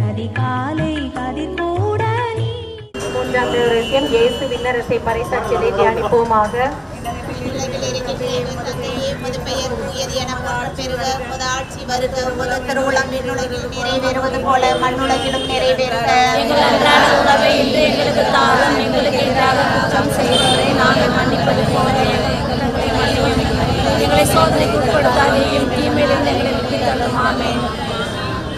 அதிகாலை கதிர்கூட நீ. மூன்றாம் ரகசியம் இயேசு விண்ணரசை பறைசாற்றியதை தியானிப்போமாக. நிறைவேறுவது போல மண்ணுலகிலும் நிறைவேறுக. எங்களுக்கு தாரும், எங்களுக்கு எதிராக குற்றம் செய்தவரை நாங்கள் மன்னிப்பது போல எங்களை சோதனைக்கு உட்படுத்தாதேயும் தீமையிலிருந்து எங்களை விட்டு தள்ளும். ஆமென்.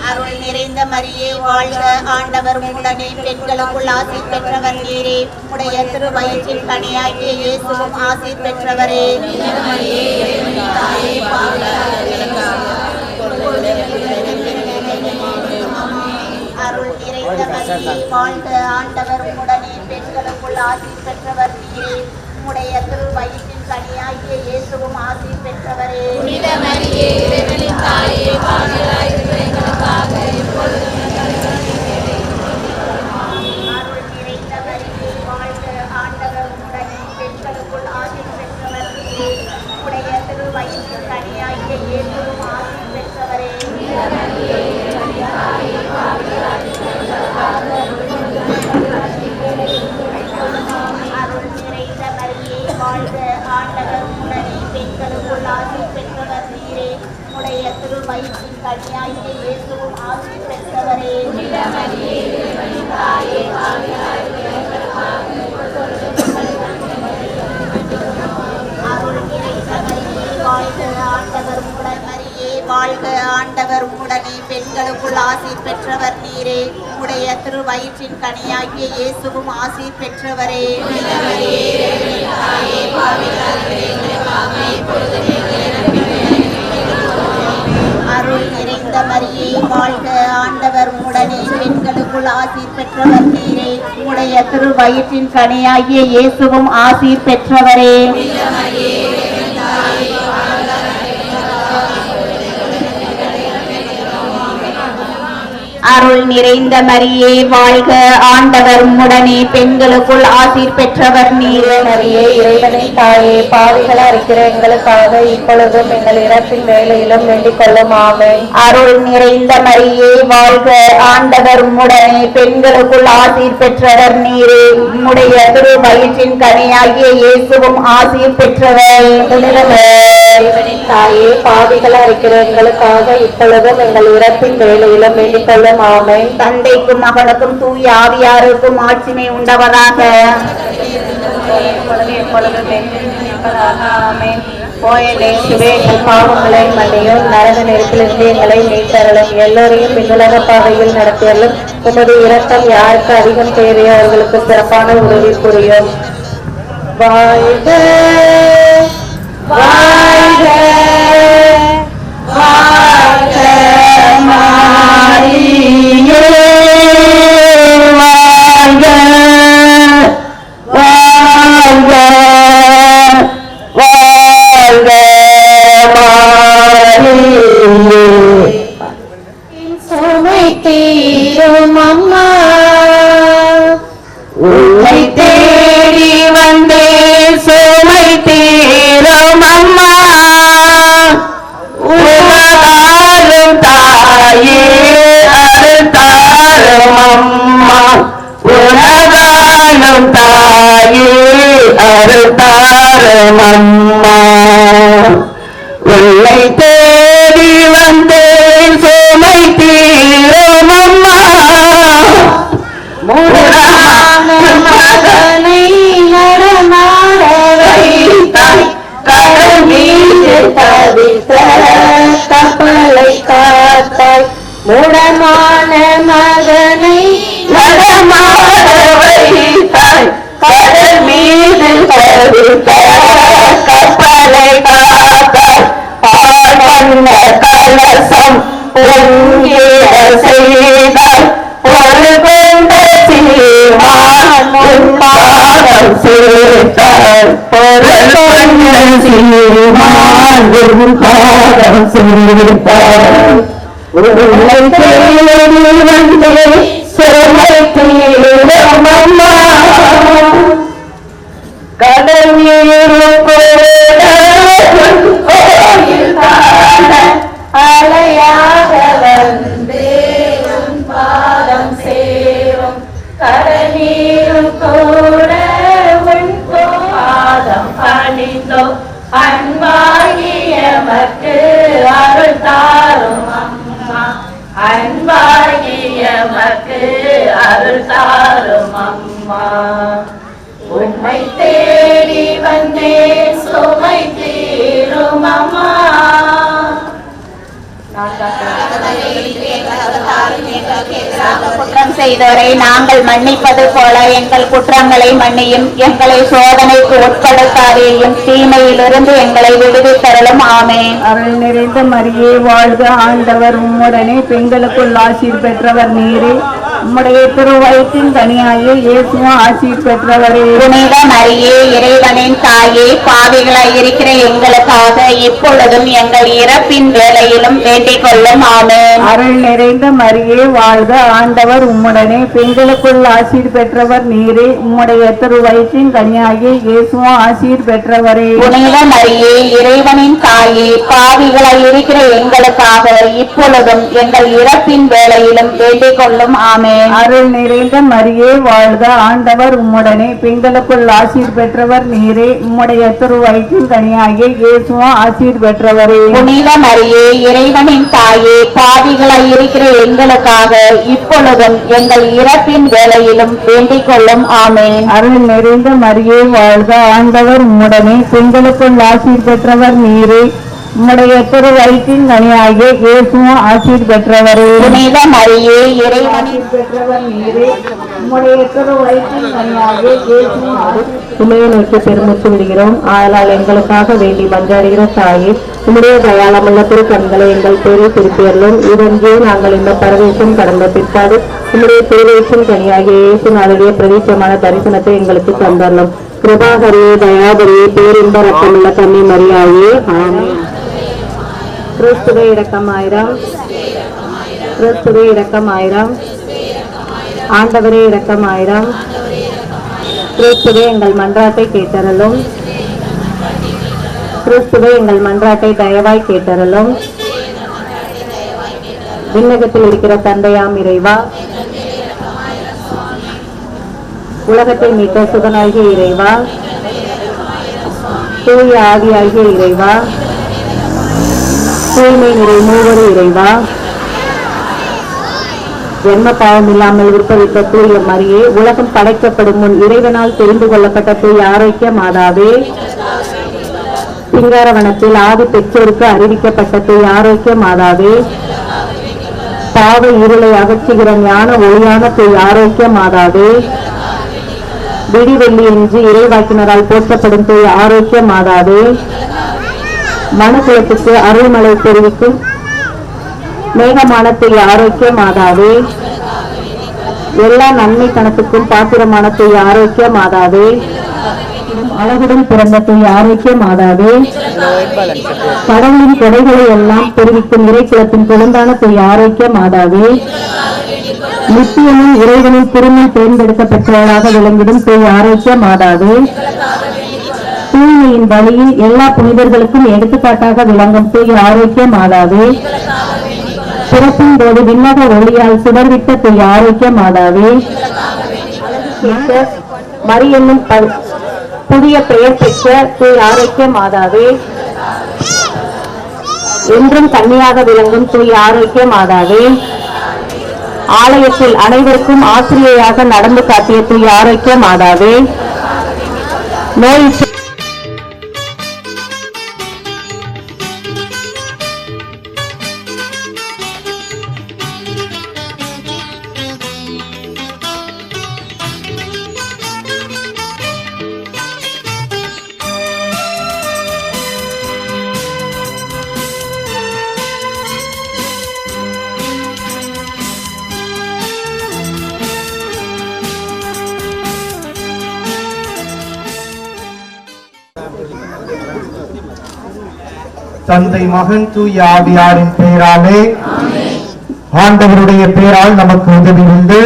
அருள் நிறைந்த மரியே வாழ்க, ஆண்டவர் உடனே பெண்களுக்குள் ஆசி பெற்றவர் நீரே. உடைய திருவயிற்றின் கனியாகிய இயேசுவும் ஆசி பெற்றவரே. அருள் நிறைந்த மரியே வாழ்க, ஆண்டவர் உடனே பெண்களுக்குள் ஆசி பெற்றவர் நீரே. உடைய திருவயிற்றின் கனியாகிய இயேசுவும் ஆசி பெற்றவரே. வாழ்க, ஆண்டவர் உடனே பெண்களுக்குள் ஆசி பெற்றவர் நீரே. உடைய திருவயிற்றின் கனியாகிய இயேசுவும் ஆசி பெற்றவரே. அருள் நிறைந்த மரியே வாழ்க, ஆண்டவர் உடனே பெண்களுக்குள் ஆசி பெற்றவர் நீரே. உடைய திருவயிற்றின் கனியாகிய இயேசுவும் ஆசி பெற்றவரே. அருள் நிறைந்த மரியே வாழ்க, ஆண்டவர் உடனே பெண்களுக்குள் ஆசீர் பெற்றவர் நீரே. மரியே இறைவனை தாயே, பாவிகளா இருக்கிற எங்களுக்காக இப்பொழுதும் எங்கள் இறப்பின் வேளையிலும் வேண்டிக் கொள்ளும். ஆமென். அருள் நிறைந்த மரியே வாழ்க, ஆண்டவர் உடனே பெண்களுக்குள் ஆசீர் பெற்றவர் நீரே. உம்முடைய திருவயிற்றின் கனியாகிய இயேசுவும் ஆசீர் பெற்றவர். தாயே, பாவிகளா இருக்கிற எங்களுக்காக இப்பொழுதும் எங்கள் இறப்பின் வேளையிலும் வேண்டிக் கொள்ளும். ஆமென். தந்தைக்கும் மகனுக்கும் தூய ஆவியாருக்கும் ஆட்சிமை உண்டவதாக. பாவங்களை மன்னியும், நரக நெருப்பிலிருந்து எங்களை மீட்டருளும், எல்லோரையும் விண்ணுலக பாதையில் நடத்தியலும். உமது இரக்கம் யாருக்கு அதிகம் தேவையோ அவர்களுக்கு சிறப்பான உதவி புரியும். வாழ்க வாழ்க வாழ்க மாரியே, வாழ்க வாழ்க வாழ்க மாரியே. சுமை தீரும் அம்மா, உன்னை தேடி வந்தே சுமை தீரும் அம்மா. உலகாலும் தாயே அருள்தாரும் அம்மா, உலகாலும் தாயே அருள்தாரும் அம்மா. உன்னை தேடி வந்தேன் சுமை தீரும் அம்மா. மகனை நடமாட வைத்தாய், கடல் மீது தவித்த கப்பலை காத்தாய். முடமான மகனை நடமாட வைத்தாய், கடல் மீது தவித்த கப்பலை காத்தாய். பாவண்ண கலசம் பொங்கிட செய்தாய், ஒரு கொண்ட சீமான் பாதம் சேர்த்தாய். பொருள் கொண்ட சீமான் பாதம் சேர்த்தாய். உன்னை தேடி வந்தே சுமை தீரும் அம்மா. கடல் நீரும் கோயில் அலையாக வந்தே கரநீரும் கூட உன் பாதம் பணிந்தோம் அன்பாகியமக்கு அருள் தாரும் அம்மா அன்பாகியமக்கு அருள் தாரும் அம்மா உம்மை தேடி வந்தேன் சுமை தீரும் அம்மா குற்றம் செய்தவரை நாங்கள் மன்னிப்பது போல எங்கள் குற்றங்களை மன்னியும் எங்களை சோதனைக்கு உட்படுத்தாதேயும் தீமையிலிருந்து எங்களை விடுவித்தருளும் ஆமென். அருள் நிறைந்த மரியே வாழ்க ஆண்டவர் உம்முடனே பெண்களுக்குள் ஆசீர் பெற்றவர் நீரே உம்முடைய திருவயிற்றின் கனியாயே இயேசுவும் ஆசீர் பெற்றவரே. புனித மரியே இறைவனின் தாயே பாவிகளாய் இருக்கிற எங்களுக்காக இப்பொழுதும் எங்கள் இறப்பின் வேளையிலும் வேண்டிக் கொள்ளும் ஆமென். அருள் நிறைந்த மரியே வாழ்க ஆண்டவர் உம்முடனே பெண்களுக்குள் ஆசீர் பெற்றவர் நீரே உம்முடைய திருவயிற்றின் கனியாயே இயேசுவும் ஆசீர் பெற்றவரே. புனித மரியே இறைவனின் தாயே பாவிகளாய் இருக்கிற எங்களுக்காக இப்பொழுதும் எங்கள் இறப்பின் வேளையிலும் வேண்டிக் கொள்ளும் ஆமென். அருள் நிறைந்த மரியே வாழ்க ஆண்டவர் உம்முடனே பெண்களுக்குள் ஆசீர் பெற்றவர் நீரே உம்முடைய திருவயிற்றின் கனியாகிய இயேசுவும் ஆசீர் பெற்றவரே. புனித மரியே இறைவனின் தாயே பாவிகளாய் இருக்கிற எங்களுக்காக இப்பொழுதும் எங்கள் இறப்பின் வேளையிலும் வேண்டிக் கொள்ளும் ஆமென். அருள் நிறைந்த மரியே வாழ்க ஆண்டவர் உம்முடனே பெண்களுக்குள் ஆசீர் பெற்றவர் நீரே உம்முடைய திருவயிற்றின் கனியாகிய இயேசுவும் ஆசீர் பெற்றவரே. புனித மரியே இறைவனின் பெற்றவர் நீரே உம்முடைய திருவயிற்றின் கனியாகிய இயேசுவும் உண்மையை நோக்கி பெருமூச்சு விடுகிறோம். ஆதலால் எங்களுக்காக வேண்டி மன்றாடுகிற தாயே உம்முடைய தயாளமுள்ள திருக்கண்களை எங்கள் பேரை திருப்பியர்களும் இதன்றே நாங்கள் இந்த பரதேசம் கடந்த பிற்பாடு உம்முடைய திருவயிற்றின் கனியாகிய இயேசு நாளுடைய பிரதீட்சமான தரிசனத்தை எங்களுக்கு தந்தரலும். கிருபாகரியே தயாபரியே பேரின்ப ரத்தமுள்ள கன்னி மரியாயே ஆமென். கிறிஸ்துவே இரக்கமாயிரம் கிறிஸ்துவே இரக்கமாயிரம் ஆண்டவரே இரக்கமாயிரம் கிறிஸ்துவே எங்கள் மன்றாட்டை கேட்டறலும் கிறிஸ்துவே எங்கள் மன்றாட்டை தயவாய் கேட்டறலும். விண்ணகத்தில் இருக்கிற தந்தையாம் இறைவா உலகத்தை மீட்க சுகனாகிய இறைவா தூய ஆவியாகிய இறைவா தூய்மை நிறை மூவரு இறைவா ஜென்ம பாவம் இல்லாமல் உற்பவித்த தூய மரியே உலகம் படைக்கப்படும் முன் இறைவனால் தெரிந்து கொள்ளப்பட்ட தூய ஆரோக்கிய மாதாவே சிங்காரவனத்தில் ஆதி பெற்றோருக்கு அறிவிக்கப்பட்ட தூய ஆரோக்கிய மாதாவே பாவ இருளை அகற்றுகிற ஞான ஒளியான தூய ஆரோக்கிய மாதாவே விடிவெள்ளி என்று இறைவாக்கினரால் போற்றப்படும் தூய ஆரோக்கிய மாதாவே மனுக்குலத்துக்கு அருள்மலை தெரிவிக்கும் மேகமான தூய ஆரோக்கிய மாதாவே எல்லா நன்மை கணக்குக்கும் பாத்திரமான தூய ஆரோக்கிய மாதாவே அழகுடன் பிறந்த தூய ஆரோக்கிய மாதாவே கடவுளின் கொடைகளை எல்லாம் தெரிவிக்கும் இறைக்குலத்தின் குழந்தான தூய ஆரோக்கிய மாதாவே நித்தியமும் இறைவனின் திருமணம் தேர்ந்தெடுக்கப்பட்டவர்களாக விளங்கிடும் தூய ஆரோக்கிய மாதாவே தூய்மையின் வழியில் எல்லா புனிதர்களுக்கும் எடுத்துக்காட்டாக விளங்கும் தூய ஆரோக்கிய மாதாவே பிறப்பின் போது விண்ணக ஒளியால் சுடர்விட்ட தூய ஆரோக்கிய மாதாவே மரி என்னும் புதிய பெயர் பெற்ற தூய ஆரோக்கிய மாதாவே என்றும் கன்னியாக விளங்கும் தூய ஆரோக்கிய மாதாவே ஆலயத்தில் அனைவருக்கும் ஆசிரியையாக நடந்து காட்டிய தூய ஆரோக்கிய மாதாவே நோய் தந்தை மகன் தூய ஆவியாரின் பெயராலே ஆண்டவருடைய பெயரால் நமக்கு உதவி உண்டு.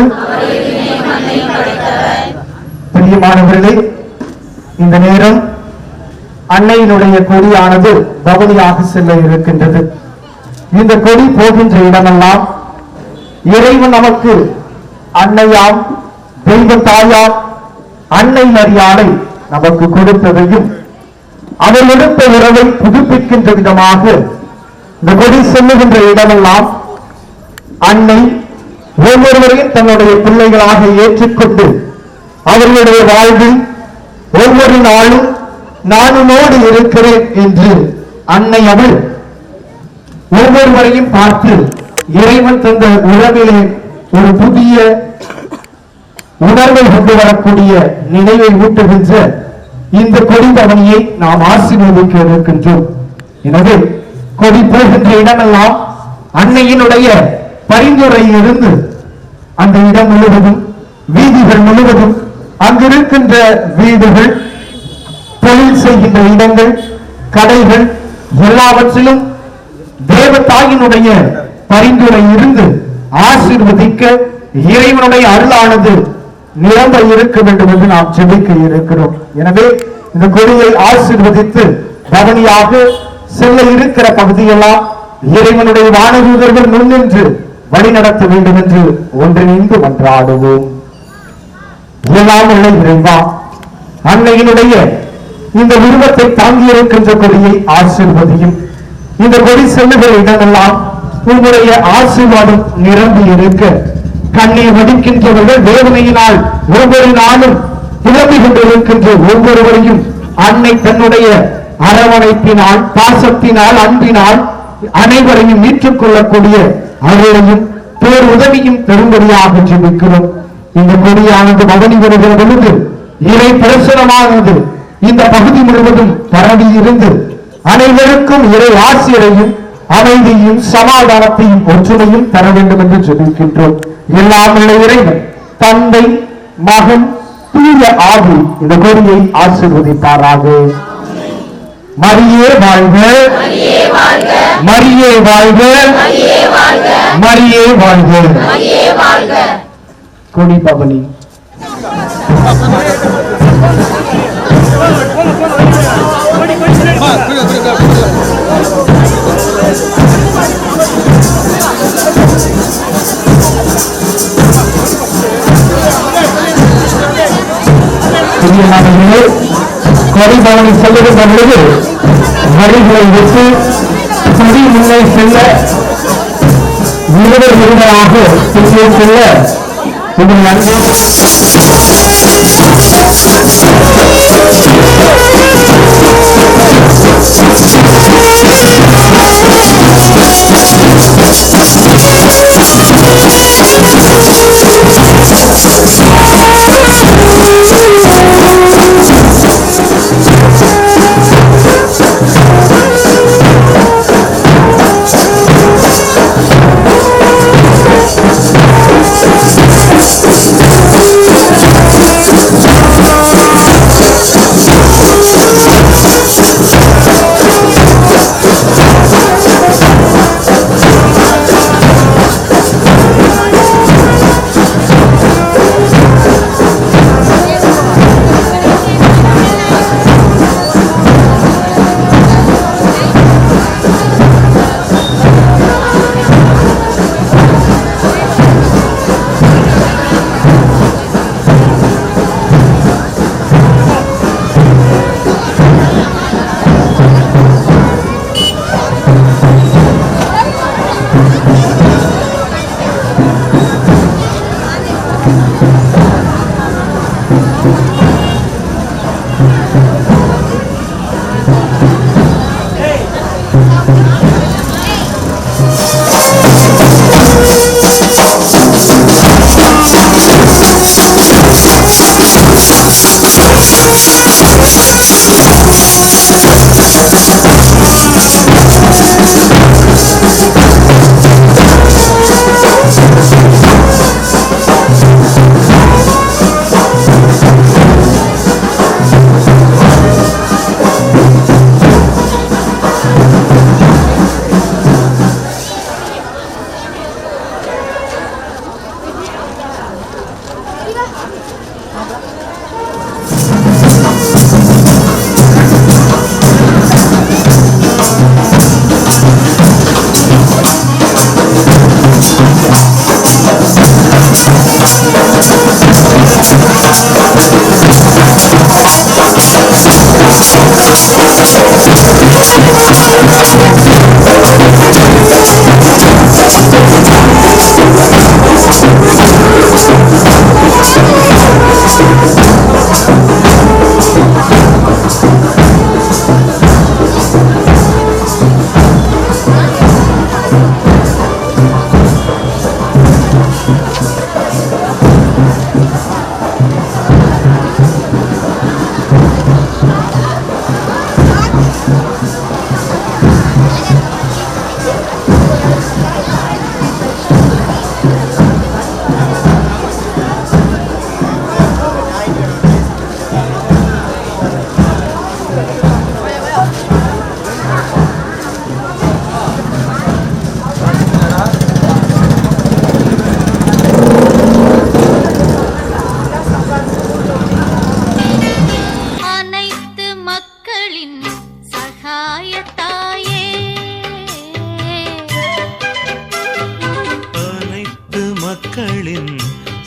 பிரியமானவர்களே, இந்த நேரம் அன்னையினுடைய கொடியானது பவனியாக செல்ல இருக்கின்றது. இந்த கொடி போகின்ற இடமெல்லாம் இறைவன் நமக்கு அன்னையாம் தெய்வ தாயார் அன்னை மரியாதை நமக்கு கொடுத்ததையும் அவர் எடுத்த உறவை புதுப்பிக்கின்ற விதமாக இந்த கொடி செல்லுகின்ற இடமெல்லாம் அன்னை ஒவ்வொருவரையும் தன்னுடைய பிள்ளைகளாக ஏற்றுக்கொண்டு அவர்களுடைய வாழ்வில் ஒவ்வொரு நாளும் நான் உன்னோடு இருக்கிறேன் என்று அன்னை அவள் ஒவ்வொருவரையும் பார்த்து இறைவன் தந்த உறவிலே ஒரு புதிய உணர்வை கொண்டு வரக்கூடிய நினைவை ஊட்டுகின்ற இந்த கொடி பவனியை நாம் ஆசீர்வதிக்க இருக்கின்றோம். எனவே கொடி போகின்ற இடமெல்லாம் அன்னையினுடைய பரிந்துரையில் இருந்து அந்த இடம் முழுவதும் வீதிகள் முழுவதும் அங்கிருக்கின்ற வீடுகள், தொழில் செய்கின்ற இடங்கள், கடைகள் எல்லாவற்றிலும் தேவதாயினுடைய பரிந்துரை இருந்து ஆசீர்வதிக்க இறைவனுடைய அருளானது நிரம்ப இருக்க வேண்டும் என்று நாம் ஜெபிக்க இருக்கிறோம். எனவே இந்த கொடியை ஆசீர்வதித்து பவனியாக செல்ல இருக்கிற பகுதியெல்லாம் இறைவனுடைய வானதூதர்கள் முன்னின்று வழிநடத்த வேண்டும் என்று ஒன்றிணைந்து மன்றாடுவோம். எல்லாம் உள்ள இறைவா, அன்னையினுடைய இந்த உருவத்தை தாங்கி இருக்கின்ற கொடியை ஆசீர்வதியும். இந்த கொடி செல்லுகிற இடமெல்லாம் உங்களுடைய ஆசீர்வாதம் நிரம்பி இருக்க கண்ணீர் வடிக்கின்றவர்கள் வேதனையினால் ஒவ்வொரு நாளும் புலம்பிக் கொண்டிருக்கின்ற ஒவ்வொருவரையும் அன்னை தன்னுடைய அரவணைப்பினால், பாசத்தினால், அன்பினால் அனைவரையும் மீட்டுக் கொள்ளக்கூடிய அருளையும் பேர் உதவியும் பெறும்படியாக ஜெபிக்கிறோம். இந்த கொடியானது பவனி வருகிற பொழுது இறை பிரசனமானது இந்த பகுதி முழுவதும் பரவி இருந்து அனைவருக்கும் இறை ஆசிரியரையும் அமைதியும் சமாதானத்தையும் ஒற்றுமையும் தர வேண்டும் என்று ஜெபிக்கின்றோம். எல்லாம் உள்ள இறைவன் தந்தை, மகன், தூய ஆவி இந்த கொடியை ஆசீர்வதிப்பாராக. மரியே வாழ்க, மரியே வாழ்க, மரியே வாழ்க. கொடி பவனி. கொடி பவனி செல்லுகின்ற பொழுது வழிகளை விட்டு கொடி முன்னே செல்ல இருவராக பின்னே செல்ல இது நன்கு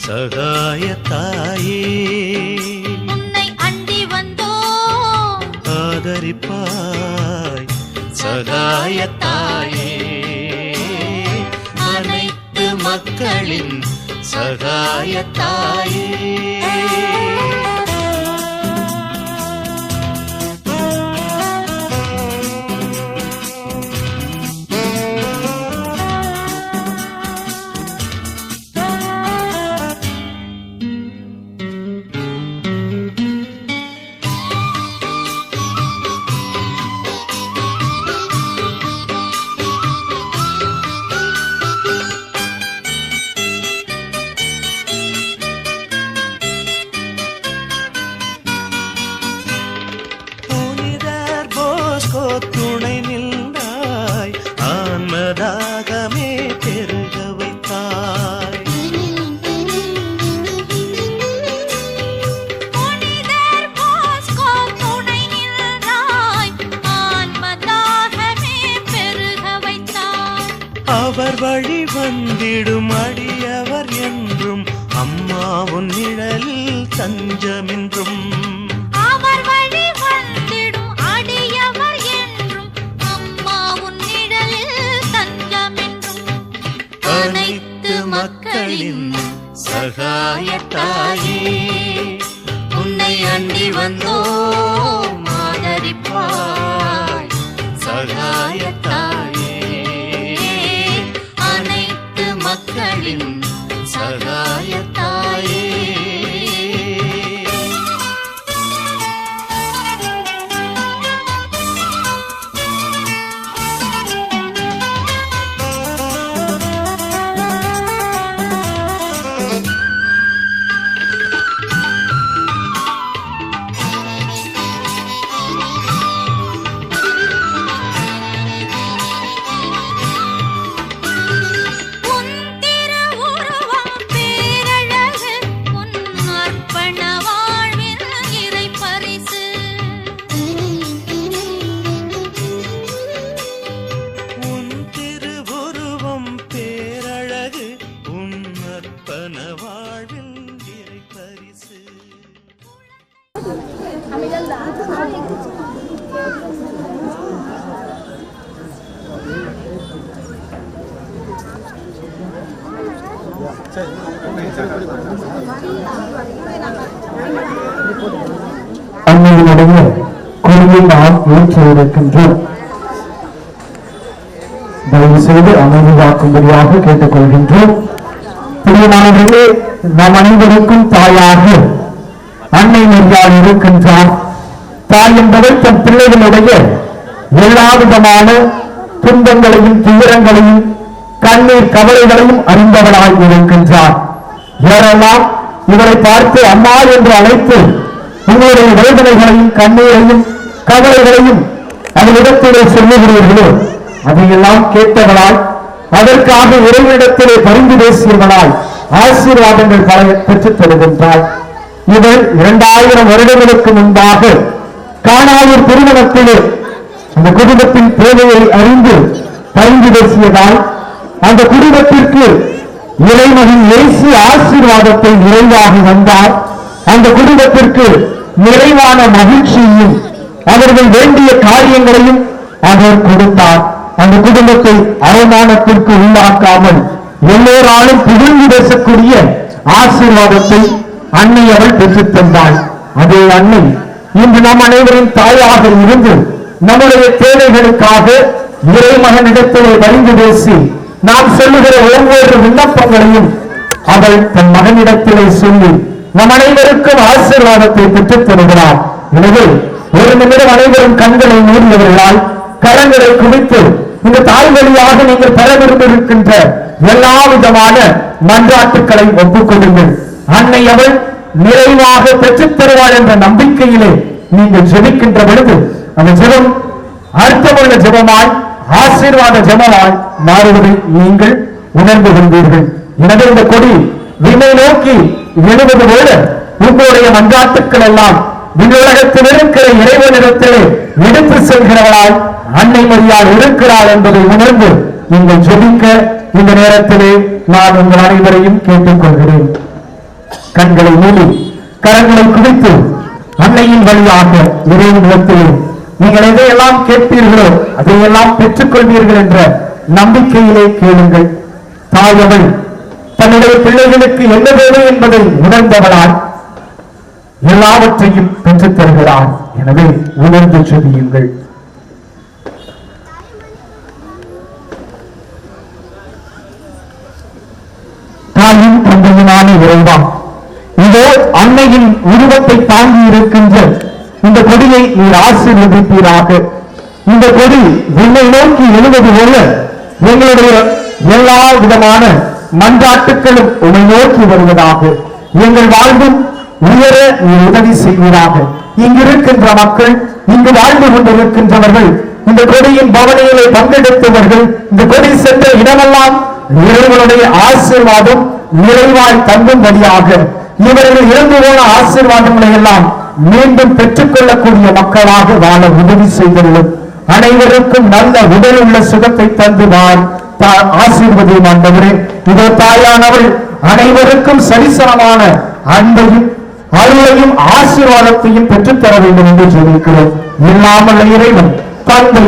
சகாய தாயே உன்னை அண்டி வந்தோம் ஆதரிப்பாய் சகாய தாயே அனைத்து மக்களின் சகாய தாயே துணை நின்றாய் ஆன்மதாகமே பெருக வைத்தாய் புனிதர் பாஸ்கோ துணை நின்றாய் ஆன்மதாகமே பெருக வைத்தாய் அவர் வழி வந்திடும் அடியவர் என்றும் அம்மா உன் நிழலில் தஞ்சமென்றும் அவர் வழி வந்திடும் அடியவர் என்றும் அம்மா உன் நிழலில் தஞ்சமென்றும் அனைத்து மக்களின் சகாய தாயே உன்னை அண்டி வந்தோம் ஆதரிப்பாய் சகாய தாயே அனைத்து மக்களின் சகாய தாயே அன்னையினுடைய குழுவை நாம் ஏற்றிருக்கின்றோம். தயவு செய்து அமைதியாக்கும்படியாக கேட்டுக்கொள்கின்றோம். பிரியமானவர்களே, நம் அனைவருக்கும் தாயாக அன்னை மரியாள் இருக்கின்றார். தாய் என்பவர் தன் பிள்ளைகளுடைய எல்லா விதமான துன்பங்களையும் துயரங்களையும் கண்ணீர் கவலைகளையும் அறிந்தவளாய் இருக்கின்றார். யாரெல்லாம் இவரை பார்த்து அம்மா என்று அழைத்து உங்களுடைய வேதனைகளையும் கண்ணீரையும் கவலைகளையும் அதனிடத்திலே சொல்லுகிறீர்களோ அதையெல்லாம் கேட்டவளாய், அதற்காக இறைவனிடத்திலே பரிந்து பேசியவளாய் ஆசீர்வாதங்கள் பல பெற்றுத் தருகின்றாள். இவர் 2000 வருடங்களுக்கு முன்பாக கானாவூர் திருமணத்திலே அந்த குடும்பத்தின் தேவையை அறிந்து பரிந்து பேசியதால் அந்த குடும்பத்திற்கு இறைமகன் இயேசு ஆசீர்வாதத்தை நிறைவாக வந்தார். அந்த குடும்பத்திற்கு நிறைவான மகிழ்ச்சியையும் அவர்கள் வேண்டிய காரியங்களையும் அவர் கொடுத்தார். அந்த குடும்பத்தை அவமானத்திற்கு உள்ளாக்காமல் எல்லோராலும் புகழ்ந்து பேசக்கூடிய ஆசீர்வாதத்தை அன்னை அவள் பெற்றுத் தந்தாள். அதே அன்னை இன்று நம் அனைவரின் தாயாக இருந்து நம்முடைய தேவைகளுக்காக இறைமகனிடத்திலே பரிந்து பேசி நாம் சொல்லுகிற ஒவ்வொரு விண்ணப்பங்களையும் அவள் தன் மகனிடத்திலே சொல்லி நம் அனைவருக்கும் ஆசீர்வாதத்தை பெற்றுத் தருகிறார். எனவே ஒரு நிமிடம் அனைவரும் கண்களை மூடியவர்களால் கரங்களை குவித்து இந்த தாய் வழியாக நீங்கள் பெற விரும்பியிருக்கின்ற எல்லா விதமான மன்றாட்டுக்களை ஒப்புக்கொள்ளுங்கள். அன்னை அவள் நிறைவாக பெற்றுத் தருவாள் என்ற நம்பிக்கையிலே நீங்கள் ஜெபிக்கின்ற பொழுது அந்த ஜெபம் அர்த்தமுள்ள ஜெபமாய் ஆசீர்வாத ஜெபமாய் மாறுவதை நீங்கள் உணர்ந்து கொண்டீர்கள். எனவே இந்த கொடி விண்ணை நோக்கி எழுவது போல உங்களுடைய மன்றாட்டுக்கள் எல்லாம் விண்ணுலகத்தில் இருக்கிற இறைவனிடத்திலே எடுத்து செல்கிறவளாய் அன்னை மரியாள் இருக்கிறாள் என்பதை உணர்ந்து நீங்கள் ஜெபிக்க இந்த நேரத்திலே நான் உங்கள் அனைவரையும் கேட்டுக்கொள்கிறேன். கண்களை மூடி கரங்களை குவித்து அன்னையின் வழியாக இறைவனிடத்திலே நீங்கள் எதையெல்லாம் கேட்பீர்களோ அதையெல்லாம் பெற்றுக் கொள்வீர்கள் என்ற நம்பிக்கையிலே கேளுங்கள். தாயவள் தன்னுடைய பிள்ளைகளுக்கு என்ன வேலை என்பதை உணர்ந்தவளால் எல்லாவற்றையும் பெற்றுத் தருகிறார். எனவே உணர்ந்து செவியுங்கள். தாயும் தந்தையுமான இறைவா, இதோ அன்னையின் உருவத்தை தாங்கி இருக்கின்ற இந்த கொடியை நீர் ஆசீர்வதிப்பீராக. இந்த கொடி விண்ணை நோக்கி எழுவது போல எங்களுடைய எல்லா விதமான மன்றாட்டுக்களும் உன்னை நோக்கி வருவதாக. எங்கள் வாழ்வும் உயர நீர் உதவி செய்வீராக. இங்கிருக்கின்ற மக்கள், இங்கு வாழ்ந்து கொண்டிருக்கின்றவர்கள், இந்த கொடியின் பவனியிலே பங்கெடுத்தவர்கள், இந்த கொடி சென்ற இடமெல்லாம் இறைவனுடைய ஆசீர்வாதம் நிறைவாய் தங்கும்படியாக இவர்கள் இழந்து போன ஆசீர்வாதங்களை எல்லாம் மீண்டும் பெற்றுக் கொள்ளக்கூடிய மக்களாக வாழ உதவி செய்துள்ளோம். அனைவருக்கும் நல்ல உடல் உள்ள சுகத்தை தந்து ஆசீர்வதியும் ஆண்டவரே. இதோ தாயானவள் அனைவருக்கும் சரிசமமான அன்பையும் அருளையும் ஆசீர்வாதத்தையும் பெற்றுத்தர வேண்டும் என்று சொல்லியிருக்கிறோம். இல்லாமல் இறைவன் தந்தை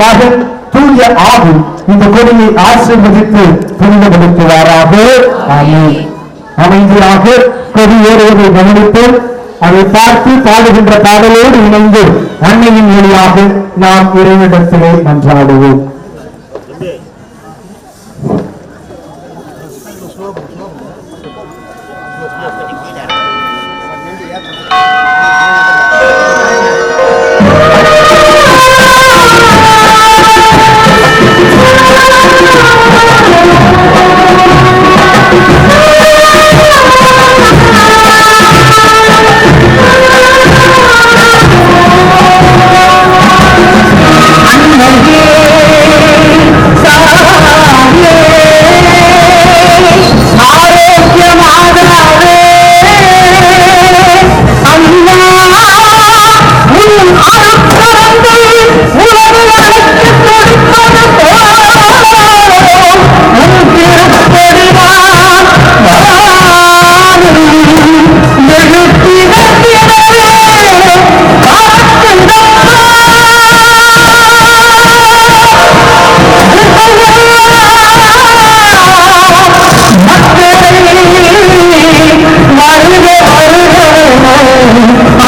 மகன் தூய ஆவி இந்த கொடியை ஆசீர்வதித்து புனிதப்படுத்துவாராக. ஆமென். அமைதியாக கொடி ஏறுவதை கவனிப்போம். அதை பார்த்து பாடுகின்ற பாடலோடு இணைந்து அன்னையின் வழியாக நாம் இறைவனிடத்திலே மன்றாடுவோம்.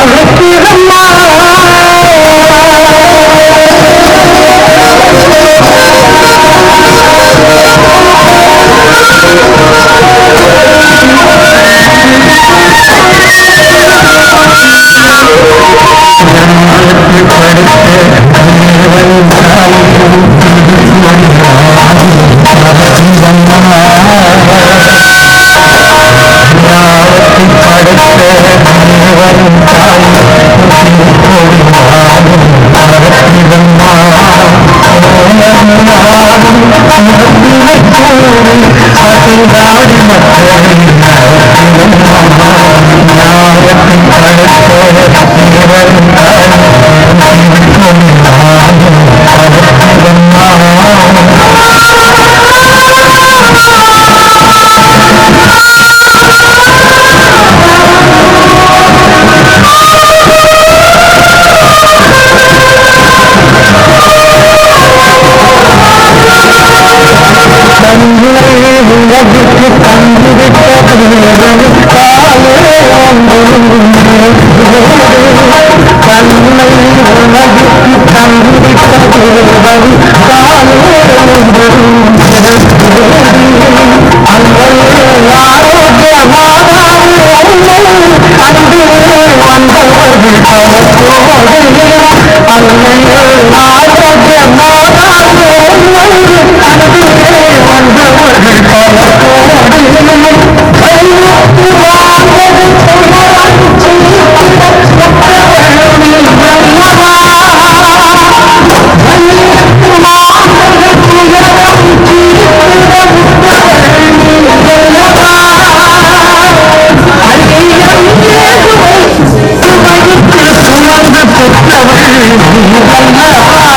Thank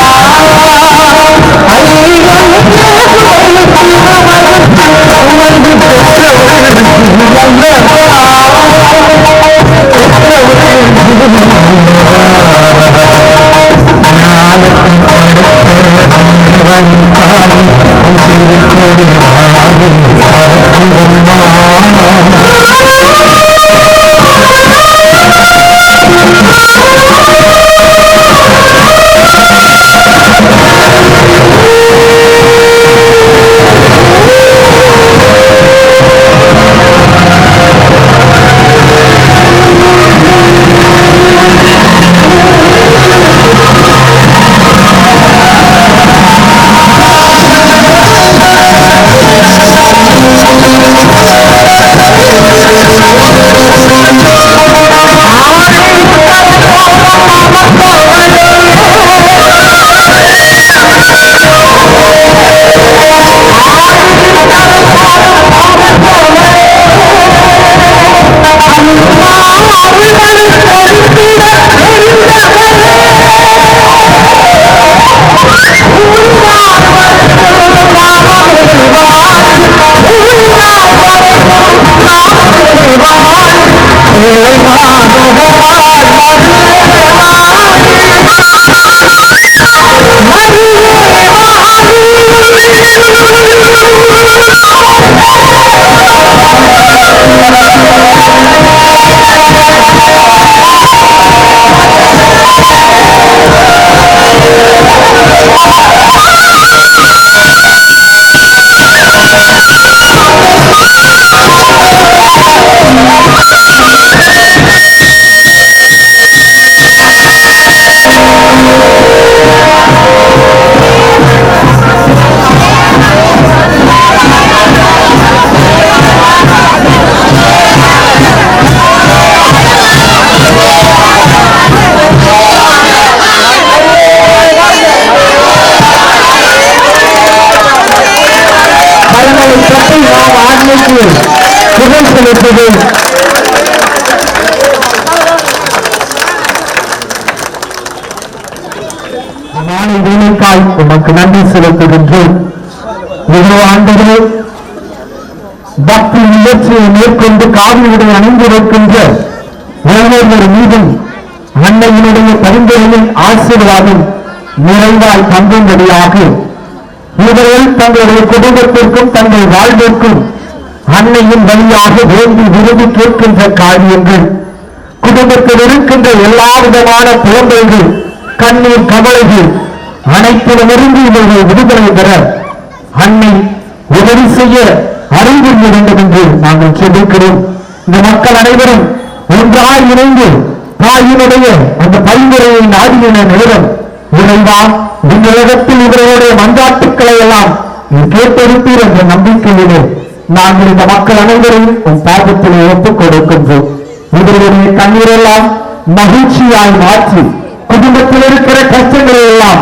you. கரங்களிட்டது. மாலை வேலைக்காய் உமக்கு நன்றி செலுத்துகின்றோம். இவ்வளவு ஆண்டுகளே பக்தி முயற்சியை மேற்கொண்டு காவிரியுடை அணிந்திருக்கின்ற ஒவ்வொருவர் மீதும் அன்னையினுடைய பரிந்துரையின் ஆசீர்வாதம் நிறைவாய் தங்கும்படியாக இவர்கள் தங்களுடைய குடும்பத்திற்கும் தங்கள் வாழ்விற்கும் அன்னையின் வழியாக வேண்டி விரும்பி கேட்கின்ற காரியங்கள், குடும்பத்தில் இருக்கின்ற எல்லா விதமான புலம்பல்கள், கண்ணீர் கவலைகள் அனைத்திடமிருந்து இவர்கள் விடுதலை பெற அன்னை உதவி செய்ய அருள் புரிய வேண்டும் என்று நாங்கள் சொல்லிக்கிறோம். இந்த மக்கள் அனைவரும் ஒன்றாய் இணைந்து தாயினுடைய அந்த பரிந்துரையை நாடின நேரம் இறைவா இந்த உலகத்தில் இவர்களுடைய மன்றாட்டுக்களை எல்லாம் கேட்டிருப்பீர் என்ற நம்பிக்கையிலே நாங்கள் இந்த மக்கள் அனைவரையும் உன் பாதத்திலே ஒப்புக் கொடுக்கின்றோம். இவர்களுடைய கண்ணீரெல்லாம் மகிழ்ச்சியாய் மாற்றி குடும்பத்தில் இருக்கிற கஷ்டங்களை எல்லாம்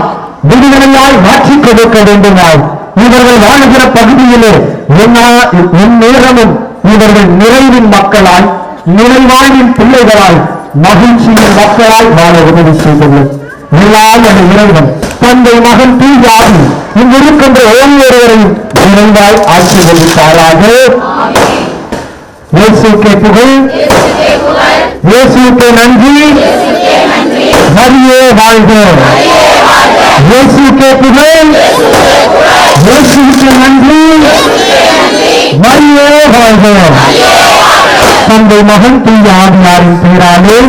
விடுதலையாய் மாற்றிக் கொடுக்க வேண்டுமாய் இவர்கள் வாழ்கிற பகுதியிலே என் நேரமும் இவர்கள் நிறைவின் மக்களாய், நிறைவாழ்வின் பிள்ளைகளாய், மகிழ்ச்சியின் மக்களாய் வாழ உதவி செய்துள்ளோம். எல்லாம் என இறைவன் தந்தை மகன் தூயாகி இங்கிருக்கின்ற ஒவ்வொருவரையும் நிறைவாய் ஆசீர்வதிப்பாராக. இயேசுவுக்கே புகழ், இயேசுவுக்கே நன்றி, மரியே வாழ்க. இயேசுவுக்கே புகழ், இயேசுவுக்கே நன்றி, மரியே வாழ்க. தந்தை மகன் தூய ஆவியாரின் பெயராலே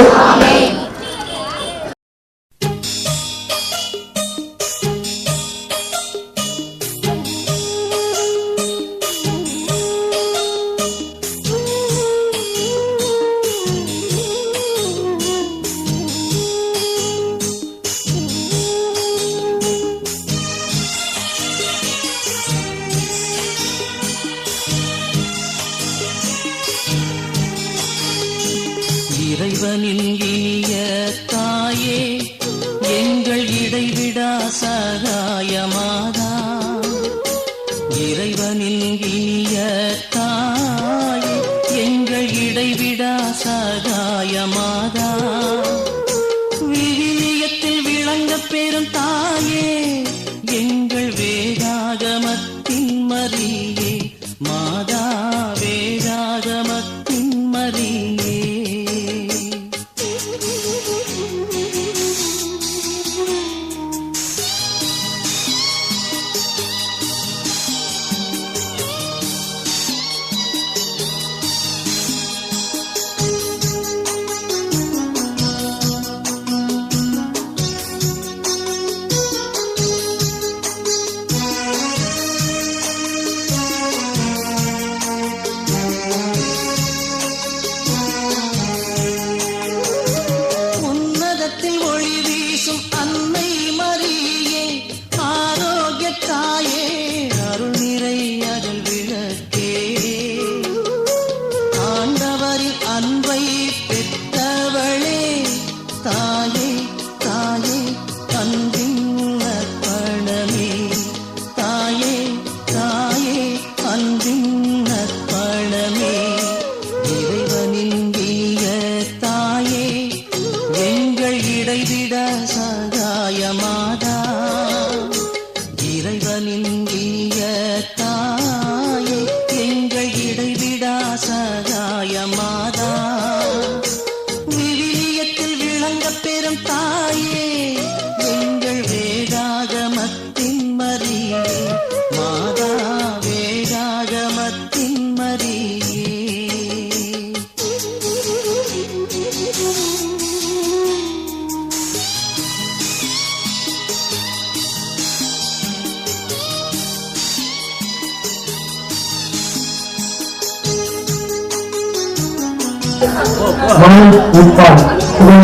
இறைவனின் இனிய தாயே, எங்கள் இடைவிடா சகாயமாதா. இறைவனின் இனிய தாயே, எங்கள் இடைவிடா சகாயமாதா. விவிலியத்தில் விளங்கப் பெறும் தாயே, எங்கள் வேதாகமத்தின் மரியே மாதா, வேதாகமத்தின் மரியே.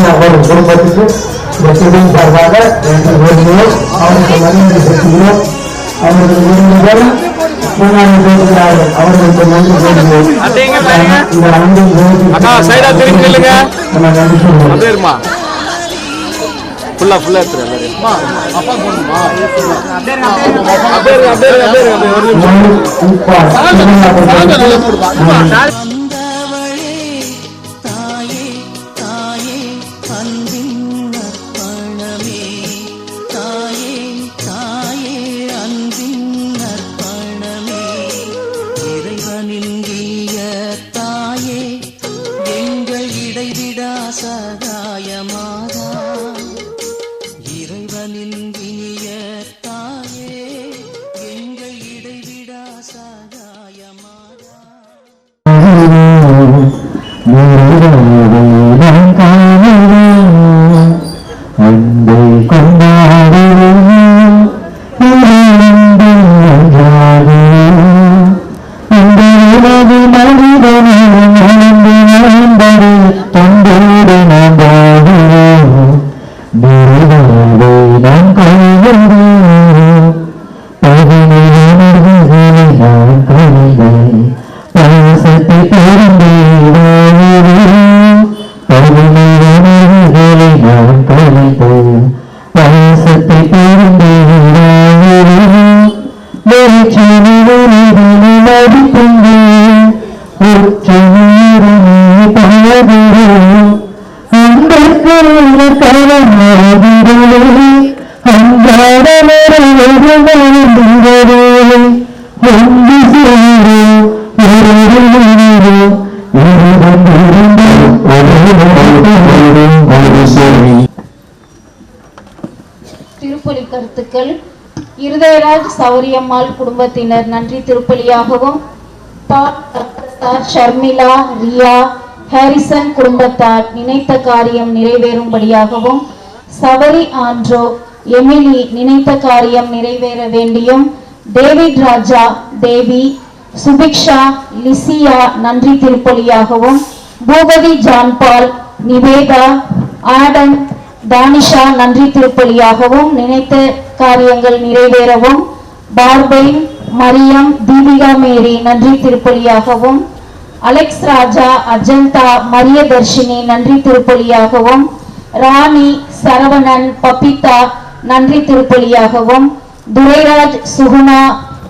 அவர் குடும்பத்துக்கு பிரசிடம் சார்பாக அவருக்கு மரியாதை செலுத்துகிறோம். அவருக்கு விரும்புகிறோம் அவர்களுக்கு நன்றி சொல்கிறோம். இந்த ஆண்டின் திருப்பலி கருத்துக்கள். இருதயராஜ் சௌரியம்மாள் குடும்பத்தினர் நன்றி திருப்பலியாகவும், ஷர்மிளா, ரியா, ஹாரிசன் குடும்பத்தார் நினைத்த காரியம் நிறைவேறும்படியாகவும், சவரி ஆண்ட்ரோ, எமிலி நினைத்த காரியம் நிறைவேற வேண்டியும், டேவிட் ராஜா, தேவி, சுபிக்ஷா, லிசியா நன்றி திருப்பலியாகவும், பூபதி ஜான்பால், நிவேதா, ஆடம், தானிஷா நன்றி திருப்பலியாகவும், நினைத்த காரியங்கள் நிறைவேறவும், பார்பைன், மரியம், தீபிகா மேரி நன்றி திருப்பலியாகவும், அலெக்ஸ் ராஜா, அஜந்தா, மரிய தர்ஷினி நன்றி திருப்பலியாகவும், ராணி, சரவணன், பபிதா நன்றி திருப்பலியாகவும், துரைராஜ், சுகுணா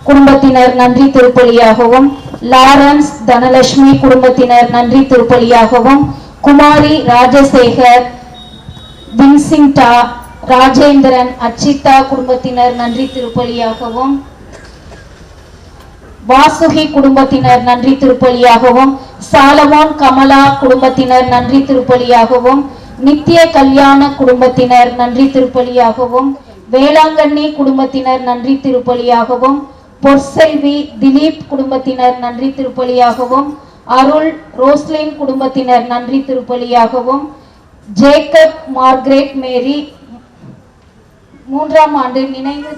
குடும்பத்தினர் நன்றி திருப்பலியாகவும், லாரன்ஸ், தனலட்சுமி குடும்பத்தினர் நன்றி திருப்பலியாகவும், குமாரி, ராஜசேகர், வின்சிங்டா, ராஜேந்திரன், அச்சிதா குடும்பத்தினர் நன்றி திருப்பலியாகவும், வாசுகி குடும்பத்தினர் நன்றி திருப்பலியாகவும், சாலமோன், கமலா குடும்பத்தினர் நன்றி திருப்பலியாகவும், நித்திய கல்யாண குடும்பத்தினர் நன்றி திருப்பலியாகவும், வேளாங்கண்ணி குடும்பத்தினர் நன்றி திருப்பலியாகவும், பொற்செல்வி, திலீப் குடும்பத்தினர் நன்றி திருப்பலியாகவும், அருள், ரோஸ்லின் குடும்பத்தினர் நன்றி திருப்பலியாகவும், ஜேக்கப், மார்கரெட் மேரி 3ஆம் ஆண்டு நினைவு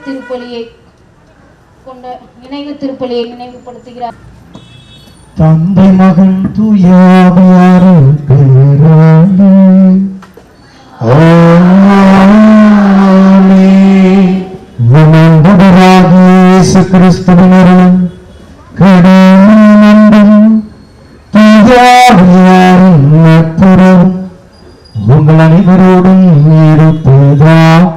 திருப்பலியை நினைவுபடுத்துகிறார். தந்தை மகன் தூயாவியாரே பேராலே இயேசு கிறிஸ்துவின் அருளும் கடவுளின் அன்பும் தூயாவியாரின் நட்புறவும் உங்கள் அனைவரோடும் இருப்பதாக.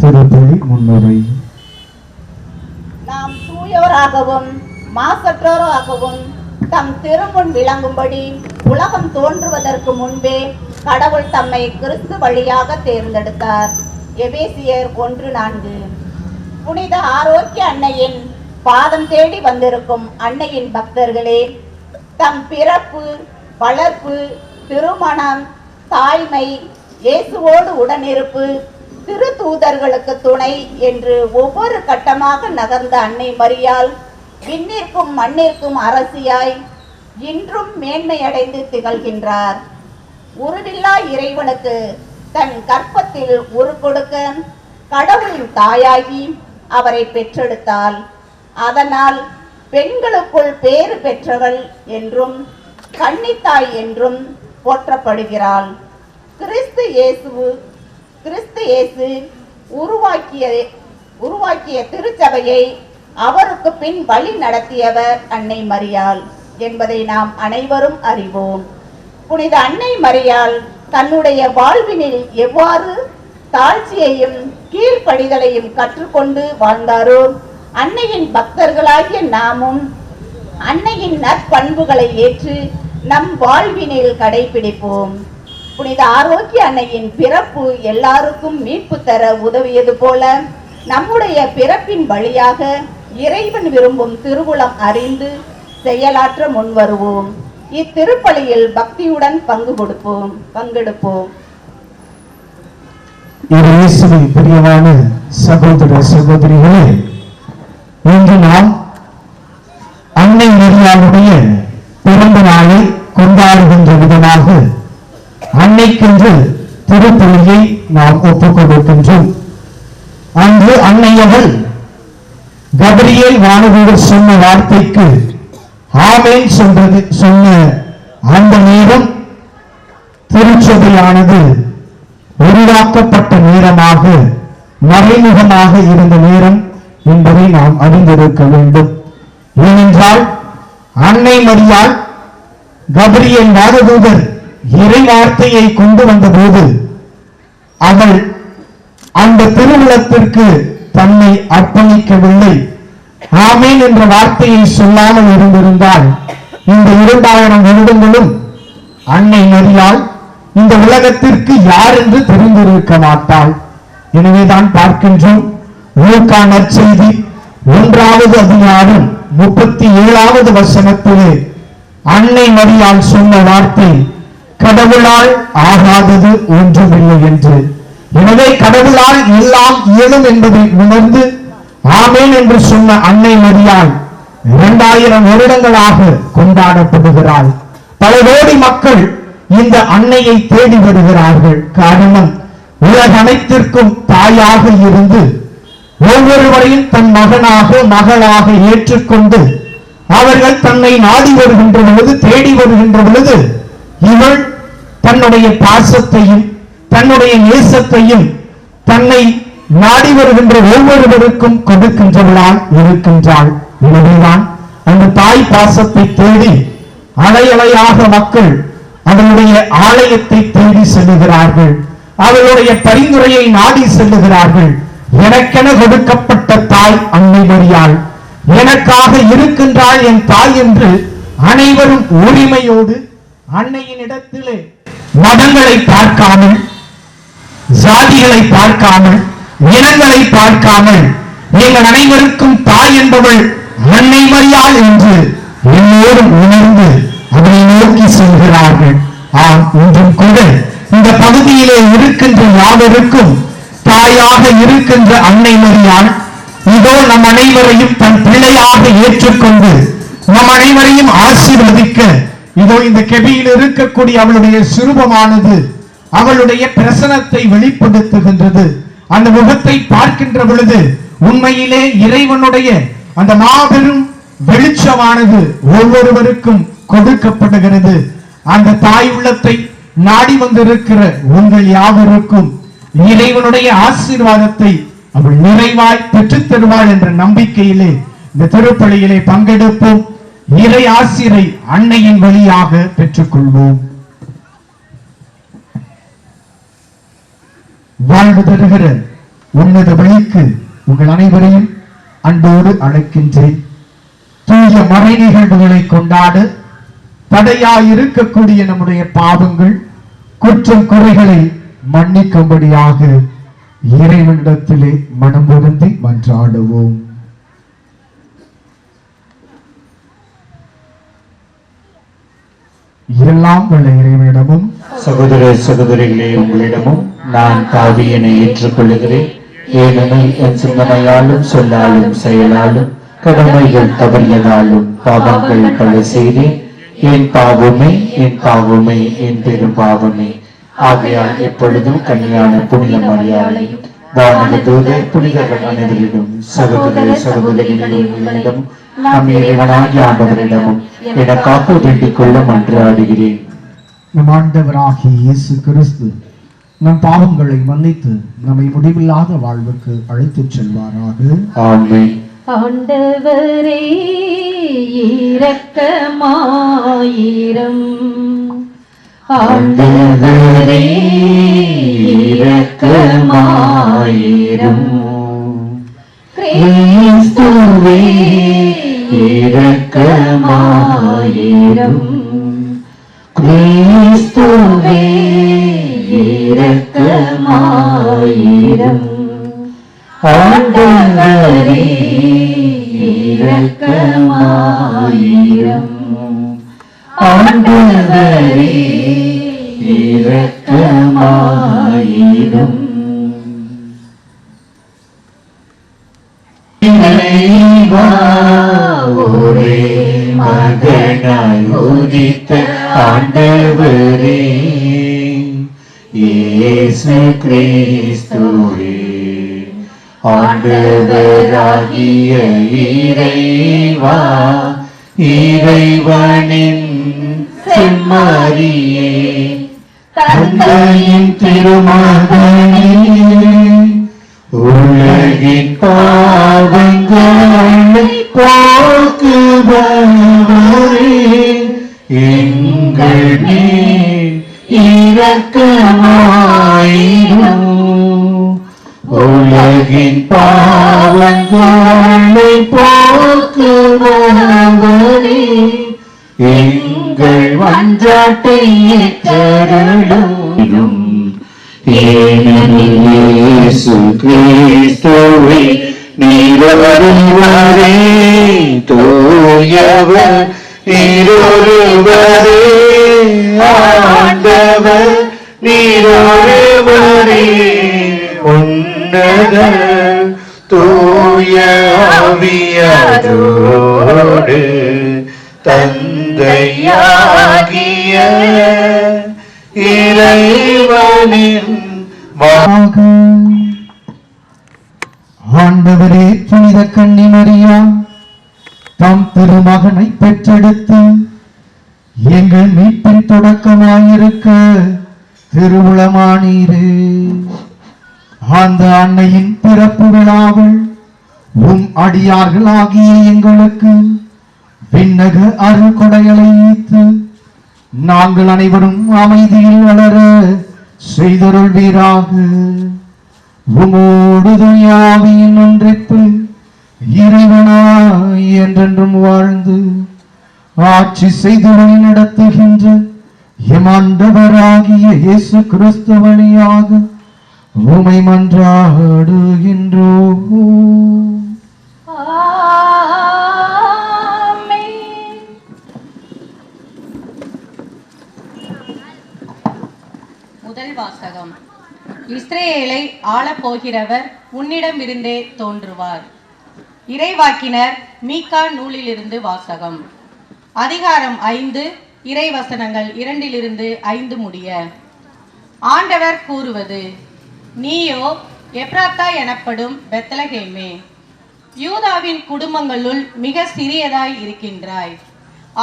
திருப்பலி முன்னுரை. நாம் தூயோராகவும் மாசற்றோராகவும் தம் திருமுன் விளங்கும்படி உலகம் தோன்றுவதற்கு முன்பே கடவுள் தம்மை கிறிஸ்து வழியாக தேர்ந்தெடுத்தார். எபேசியர் 1:4. புனித ஆரோக்கிய அன்னையின் பாதம் தேடி வந்திருக்கும் அன்னையின் பக்தர்களே, தம் பிறப்பு, வளர்ப்பு, திருமணம், தாய்மை, இயேசுவோடு உடனிருப்பு, திரு தூதர்களுக்கு துணை என்று ஒவ்வொரு கட்டமாக நகர்ந்த அன்னை மரியாள் விண்ணிற்கும் மண்ணிற்கும் அரசியாய் இன்றும் மேன்மையடைந்து திகழ்கின்றார். உருவில்லா இறைவனுக்கு தன் கற்பத்தில் உரு கொடுக்க கடவுளின் தாயாகி அவரை பெற்றெடுத்தாள். அதனால் பெண்களுக்குள் பேறு பெற்றவள் என்றும் கன்னித்தாய் என்றும் போற்றப்படுகிறாள். கிறிஸ்து இயேசு உருவாக்கிய திருச்சபையை அவருக்கு பின் வழி நடத்தியவர் அன்னை மரியாள் என்பதை நாம் அனைவரும் அறிவோம். புனித அன்னை மரியாள் தன்னுடைய வாழ்வினில் எவ்வாறு தாழ்ச்சியையும் கீழ்ப்படிதலையும் கற்றுக்கொண்டு வாழ்ந்தாரோ, அன்னையின் பக்தர்களாகிய நாமும் அன்னையின் நற்பண்புகளை ஏற்று நம் வாழ்வினில் கடைபிடிப்போம். புனித ஆரோக்கிய அன்னையின் பிறப்பு எல்லாருக்கும் மீட்பு தர உதவியது போல நம்முடைய பிறப்பின் வழியாக இறைவன் விரும்பும் திருவுளம் அறிந்து செயலாற்ற முன்வருவோம். இத்திருப்பலியில் பக்தியுடன் பங்கெடுப்போம். இயேசுவின் பிரியமான சகோதர சகோதரிகளே, இன்று நாம் அன்னை மரியாளுடைய பிறந்த நாளை கொண்டாடுகின்ற விதமாக அன்னைக்கென்று திருப்பலியை நாம் ஒப்புக் கொடுக்கின்றோம். அன்று அன்னையவள் கபிரியேல் வானதூதர் சொன்ன வார்த்தைக்கு ஆமென் சொன்ன அந்த நேரம் திருச்சபையானது உருவாக்கப்பட்ட நேரமாக, மறைமுகமாக இருந்த நேரம் என்பதை நாம் அறிந்திருக்க வேண்டும். ஏனென்றால் அன்னை மரியாள் கபிரியேல் வானதூதர் இறை வார்த்தையை கொண்டு வந்த போது அவள் அந்த திருவுளத்திற்கு தன்னை அர்ப்பணிக்கவில்லை. ஆமேன் என்ற வார்த்தையை சொல்லாமல் இருந்திருந்தால் இந்த 2000 வருடங்களும் அன்னை மரியாள் இந்த உலகத்திற்கு யார் என்று தெரிந்திருக்க மாட்டாள். எனவேதான் பார்க்கின்றோம் லூக்கா நற்செய்தி 1வது அதிகாரம் 37வது வசனத்திலே அன்னை மரியாள் சொன்ன வார்த்தை கடவுளால் ஆகாதது ஒன்றுமில்லை என்று. எனவே கடவுளால் எல்லாம் இயலும் என்பதை உணர்ந்து ஆமேன் என்று சொன்ன அன்னை மரியாள் 2000 வருடங்களாக கொண்டாடப்படுகிறாள். பல கோடி மக்கள் இந்த அன்னையை தேடி வருகிறார்கள். காரணம், உலக அனைத்திற்கும் தாயாக இருந்து ஒவ்வொருவரையும் தன் மகனாக மகளாக ஏற்றுக்கொண்டு அவர்கள் தன்னை நாடி வருகின்ற பொழுது, தேடி வருகின்ற பொழுது இவள் தன்னுடைய பாசத்தையும் தன்னுடைய நேசத்தையும் தன்னை நாடி வருகின்ற ஒவ்வொருவருக்கும் கொடுக்கின்றவளால் இருக்கின்றாள். எனவேதான் அந்த தாய் பாசத்தை தேடி அலையலையாக மக்கள் அவளுடைய ஆலயத்தை தேடி செல்லுகிறார்கள். அவளுடைய பரிந்துரையை நாடி செல்லுகிறார்கள். எனக்கென கொடுக்கப்பட்ட தாய் அன்னை மரியாள், எனக்காக இருக்கின்றாள் என் தாய் என்று அனைவரும் உரிமையோடு அன்னையின் இடத்திலே மதங்களை பார்க்காமல், ஜாதிகளை பார்க்காமல், இனங்களை பார்க்காமல் நீங்கள் அனைவருக்கும் தாய் என்பவள் அன்னை மரியாள் என்று எல்லோரும் உணர்ந்து அவனை நோக்கி செல்கிறார்கள். ஆம், இன்றும் கூட இந்த பகுதியிலே இருக்கின்ற யாவருக்கும் தாயாக இருக்கின்ற அன்னை மரியாள் இதோ நம் அனைவரையும் தன் பிள்ளையாக ஏற்றுக்கொண்டு நம் அனைவரையும் ஆசீர்வதிக்க இதோ இந்த கெபியில் இருக்கக்கூடிய அவளுடைய சுரூபமானது அவளுடைய பிரசனத்தை வெளிப்படுத்துகின்றது. அந்த முகத்தை பார்க்கின்ற பொழுது உண்மையிலே இறைவனுடைய அந்த மாபெரும் வெளிச்சமானது ஒவ்வொருவருக்கும் கொடுக்கப்படுகிறது. அந்த தாய் உள்ளத்தை நாடி வந்திருக்கிற உங்கள் யாவருக்கும் இறைவனுடைய ஆசீர்வாதத்தை அவள் நிறைவாய் பெற்றுத் தருவாள் என்ற நம்பிக்கையிலே இந்த திருப்பலியிலே பங்கெடுப்போம். இறை ஆசிரை அன்னையின் வழியாக பெற்றுக்கொள்வோம். வாழ்வு தருகிற உன்னத வழிக்கு உங்கள் அனைவரையும் அன்போடு அழைக்கின்றேன். தூய மறை நிகழ்வுகளை கொண்டாட தடையாயிருக்கக்கூடிய நம்முடைய பாவங்கள் குற்றம் குறைகளை மன்னிக்கும்படியாக இறைவனிடத்திலே மனம் பொருந்தி மன்றாடுவோம். எல்லாம் உள்ள இறைவனிடமும் சகோதர சகோதரிகளே, உங்களிடமும் நான் பாவியனை ஏற்றுக்கொள்கிறேன். ஏனெனில் என் சிந்தனையாலும் சொல்லாலும் செயலாலும் கடமைகள் தவறியதாலும் பாவங்கள் பல செய்தேன். என் பாவமே என் பாவமே என் பெரும் பாவமே. ஆகையால் எப்பொழுதும் கன்னியான புனித மரியாதை வானக தூதர் புனிதர்கள் அனைவரிடம் சகோதர சகோதரிகளிடம் நம் இறைவனாகிய ஆண்டவரிடமும் எனக்காக வேண்டிக் கொள்ள மன்றாடுகிறேன். நம் ஆண்டவராகிய இயேசு கிறிஸ்து நம் பாவங்களை மன்னித்து நம்மை முடிவில்லாத வாழ்வுக்கு அழைத்துச் செல்வாராக. ஆமென். ஆண்டவரே இரக்கமாயிரம், ஆண்டவரே இரக்கமாயிரம், கிறிஸ்துவே இரக்கமாயிரம், கிறிஸ்துவே இரக்கமாயிரம், ஆண்டவரே இரக்கமாயிரம், ஆண்டவரே இரக்கமாயிரம். இறைவா, ஒரே மகனாய் உதித்த ஆண்டவரே இயேசு கிறிஸ்துவே, ஆண்டவராகிய இறைவா, இறைவனின் செம்மறியே, தந்தையின் திருமகனே, உலகின் பாவங்களை போக்குபவரே, எங்கள் மேல் இரக்கமாயிரும். உலகின் பாவங்களை போக்குபவரே, எங்கள் மன்றாட்டை ஏற்றருளும். ஏனெனில் இயேசு கிறிஸ்துவே நீர் ஒருவரே தூயவர், நீர் ஒருவரே ஆண்டவர், நீர் ஒருவரே உன்னத தூய ஆவியாரோடு தந்தையாகிய இறைவனின் ஆண்டவரே புனித கன்னி மரியா தாம் திருமகனை பெற்றெடுத்து எங்கள் மீட்பின் தொடக்கமாயிருக்க திருவுளமானீரே. அந்த அன்னையின் பிறப்பு விழாவில் உம் அடியார்களாகிய எங்களுக்கு விண்ணக அருள் கொடைகளை ஈர்த்து நாங்கள் அனைவரும் அமைதியில் வளர செய்தருள்வீராக. உமோடு துயாவியின் ஒன்றிப்பு இறைவனாய் என்றென்றும் வாழ்ந்து ஆட்சி செய்து வழி நடத்துகின்ற எம் ஆண்டவராகிய இயேசு கிறிஸ்து வழியாக உமை மன்றாடுகின்றோம். முதல் வாசகம். இஸ்ரேலை ஆளப்போகிறவர் உன்னிடமிருந்தே தோன்றுவார். இறைவாக்கினர் மீகா நூலிலிருந்து வாசகம். அதிகாரம் 5, இறைவசனங்கள் 2-5 முடிய. ஆண்டவர் கூறுவது: நீயோ எப்ராத்தா எனப்படும் பெத்லகேமே, யூதாவின் குடும்பங்களுள் மிக சிறியதாய் இருக்கின்றாய்.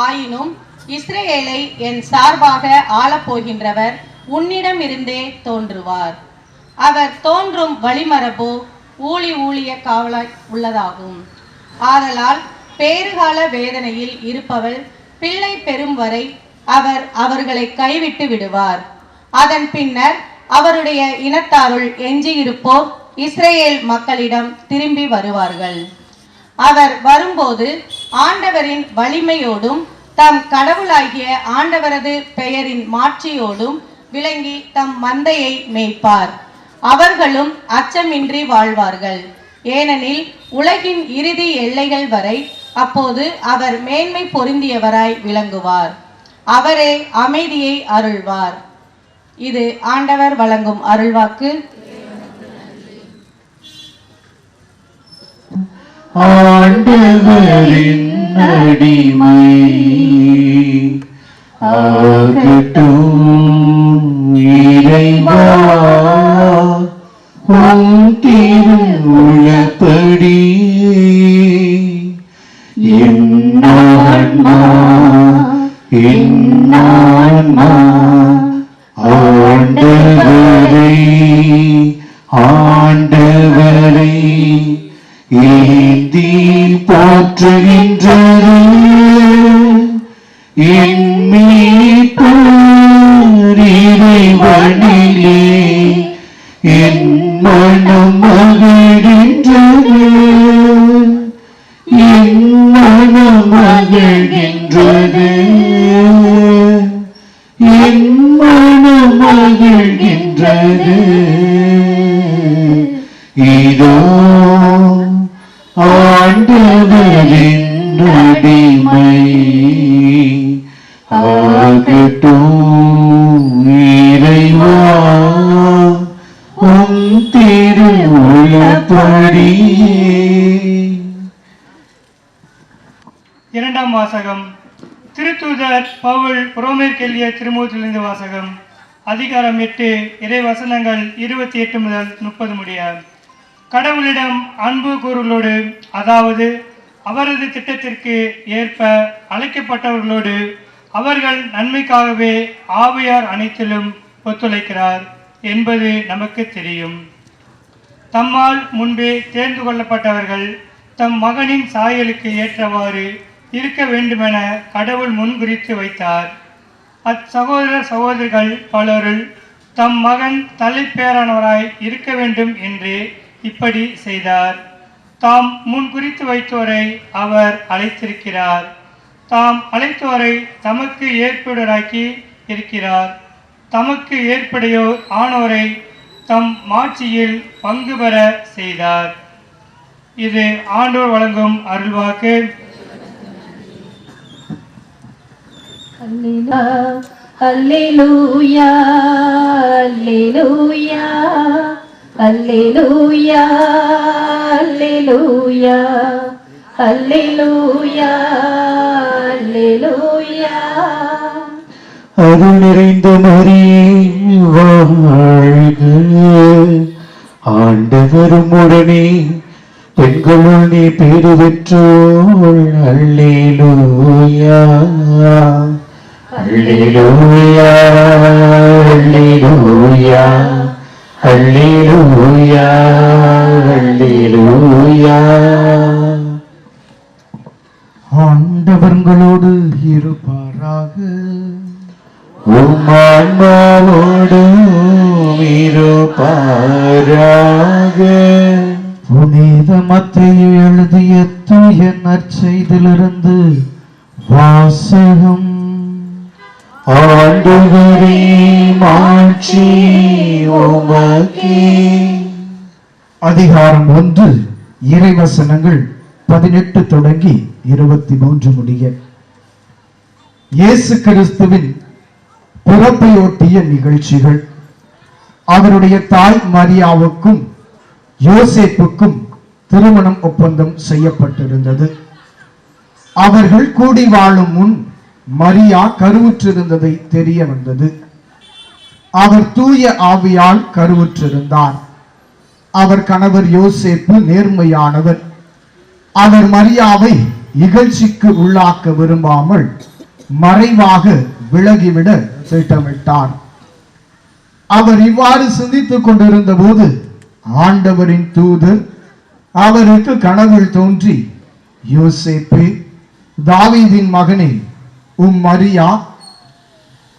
ஆயினும் இஸ்ரேலை என் சார்பாக ஆளப்போகின்றவர் உன்னிடமிருந்தே தோன்றுவார். அவர் தோன்றும் வழிமரபோ ஊழிய காவலாய் உள்ளதாகும். ஆதலால் பேறுகால வேதனையில் இருப்பவள் பிள்ளை பெறும் வரை அவர் அவர்களை கைவிட்டு விடுவார். அதன் பின்னர் அவருடைய இனத்தாருள் எஞ்சியிருப்போர் இஸ்ரேல் மக்களிடம் திரும்பி வருவார்கள். அவர் வரும்போது ஆண்டவரின் வலிமையோடும் தம் கடவுளாகிய ஆண்டவரது பெயரின் மாட்சியோடும் விளங்கி தம் மந்தையை மேய்ப்பார். அவர்களும் அச்சமின்றி வாழ்வார்கள். ஏனெனில் உலகின் இறுதி எல்லைகள் வரை அப்போது அவர் மேன்மை பொருந்தியவராய் விளங்குவார். அவரே அமைதியை அருள்வார். இது ஆண்டவர் வழங்கும் அருள்வாக்கு. ஆண்டவரின் அடிமை ஆகட்டும் இறைவா, உம் திருவுளப்படி என் ஆன்மா ஆண்டவரை ஏந்தி போற்றுகின்றது. என் மீட்பர் இறைவனிலே என் மனம் மகிழ்கின்றது, என் மனம் மகிழ்கின்றது, என் மனம் மகிழ்கின்றது. இதோ ஆண்டவரின் அடிமை ஆகட்டும் இறைவா, உம் திருவுளப்படி. இரண்டாம் வாசகம். திருத்தூதர் பவுல் ரோமேற்கு எழுதிய திருமுகத்திலிருந்து வாசகம். அதிகாரம் 8, இறைவசனங்கள் 28 முதல் 30 முடிய. கடவுளிடம் அன்பு கூறுகளோடு, அதாவது அவரது திட்டத்திற்கு ஏற்ப அழைக்கப்பட்டவர்களோடு அவர்கள் நன்மைக்காகவே ஆவியார் அனைத்திலும் ஒத்துழைக்கிறார் என்பது நமக்கு தெரியும். தம்மால் முன்பே தேர்ந்து கொள்ளப்பட்டவர்கள் தம் மகனின் சாயலுக்கு ஏற்றவாறு இருக்க வேண்டுமென கடவுள் முன்குறித்து வைத்தார். அச்சகோதர சகோதரிகள் பலருள் தம் மகன் தலைப்பேரானவராய் இருக்க வேண்டும் என்று இப்படி செய்தார். தாம் முன் குறித்து வைத்தோரை அவர் அழைத்திருக்கிறார். தாம் அழைத்தோரை தமக்கு ஏற்புடையராக்கி இருக்கிறார். தமக்கு ஏற்புடையோர் ஆனோரை தம் மாட்சியில் பங்கு பெற செய்தார். இது ஆண்டோர் வழங்கும் அருள்வாக்கு. அல்லேலூயா அல்லேலூயா அல்லேலூயா அல்லேலூயா அல்லேலூயா அல்லேலூயா. அருள் நிறைந்த மரியே வாழ்க, ஆண்டவரும் உடனே பெண்களுள் நீ பேறு பெற்றோள். அல்லேலூயா அல்லேலூயா அல்லேலூயா அல்லேலூயா அல்லேலூயா. ஆண்டவர்களோடு இருப்பாராக. உம் ஆன்மாவோடும் இருப்பாராக. புனித மத்தேயு எழுதிய தூய நற்செய்தியிலிருந்து வாசகம். ஆண்டவரே மாட்சி உமக்கே. அதிகாரம் 1, இறைவசனங்கள் 18 தொடங்கி 23 முடிய. இயேசு கிறிஸ்துவின் பிறப்பையொட்டிய நிகழ்ச்சிகள். அவருடைய தாய் மரியாவுக்கும் யோசேப்புக்கும் திருமணம் ஒப்பந்தம் செய்யப்பட்டிருந்தது. அவர்கள் கூடி வாழும் முன் மரியா கருவுற்றிருந்ததை தெரிய வந்தது. அவர் தூய ஆவியால் கருவுற்றிருந்தார். அவர் கணவர் யோசேப்பு நேர்மையானவர். அவர் மரியாவை இகழ்ச்சிக்கு உள்ளாக்க விரும்பாமல் மறைவாக விலகிவிட திட்டமிட்டார். அவர் இவ்வாறு சிந்தித்துக் கொண்டிருந்த போது ஆண்டவரின் தூதர் அவருக்கு கனவில் தோன்றி, யோசேப்பே, தாவீதின் மகனே,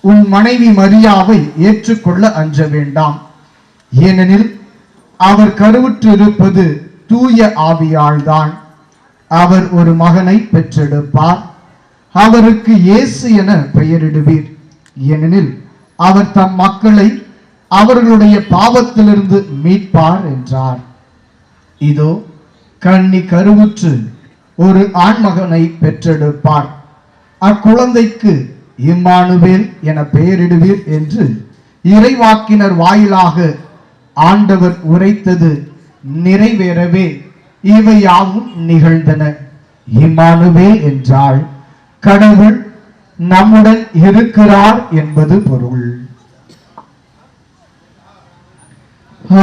உன் மனைவி மரியாவை ஏற்றுக்கொள்ள அஞ்ச வேண்டாம். ஏனெனில் அவர் கருவுற்றிருப்பது தூய ஆவியால்தான். அவர் ஒரு மகனை பெற்றெடுப்பார். அவருக்கு இயேசு என பெயரிடுவீர். ஏனெனில் அவர் தம் மக்களை அவர்களுடைய பாவத்திலிருந்து மீட்பார் என்றார். இதோ, கன்னி கருவுற்று ஒரு ஆண்மகனை பெற்றெடுப்பார். அக்குழந்தைக்கு இம்மானுவேல் என பெயரிடுவீர் என்று இறைவாக்கினர் வாயிலாக ஆண்டவர் உரைத்தது நிறைவேறவே இவை யாவும் நிகழ்ந்தன. இம்மானுவேல் என்றால் கடவுள் நம்முடன் இருக்கிறார் என்பது பொருள்.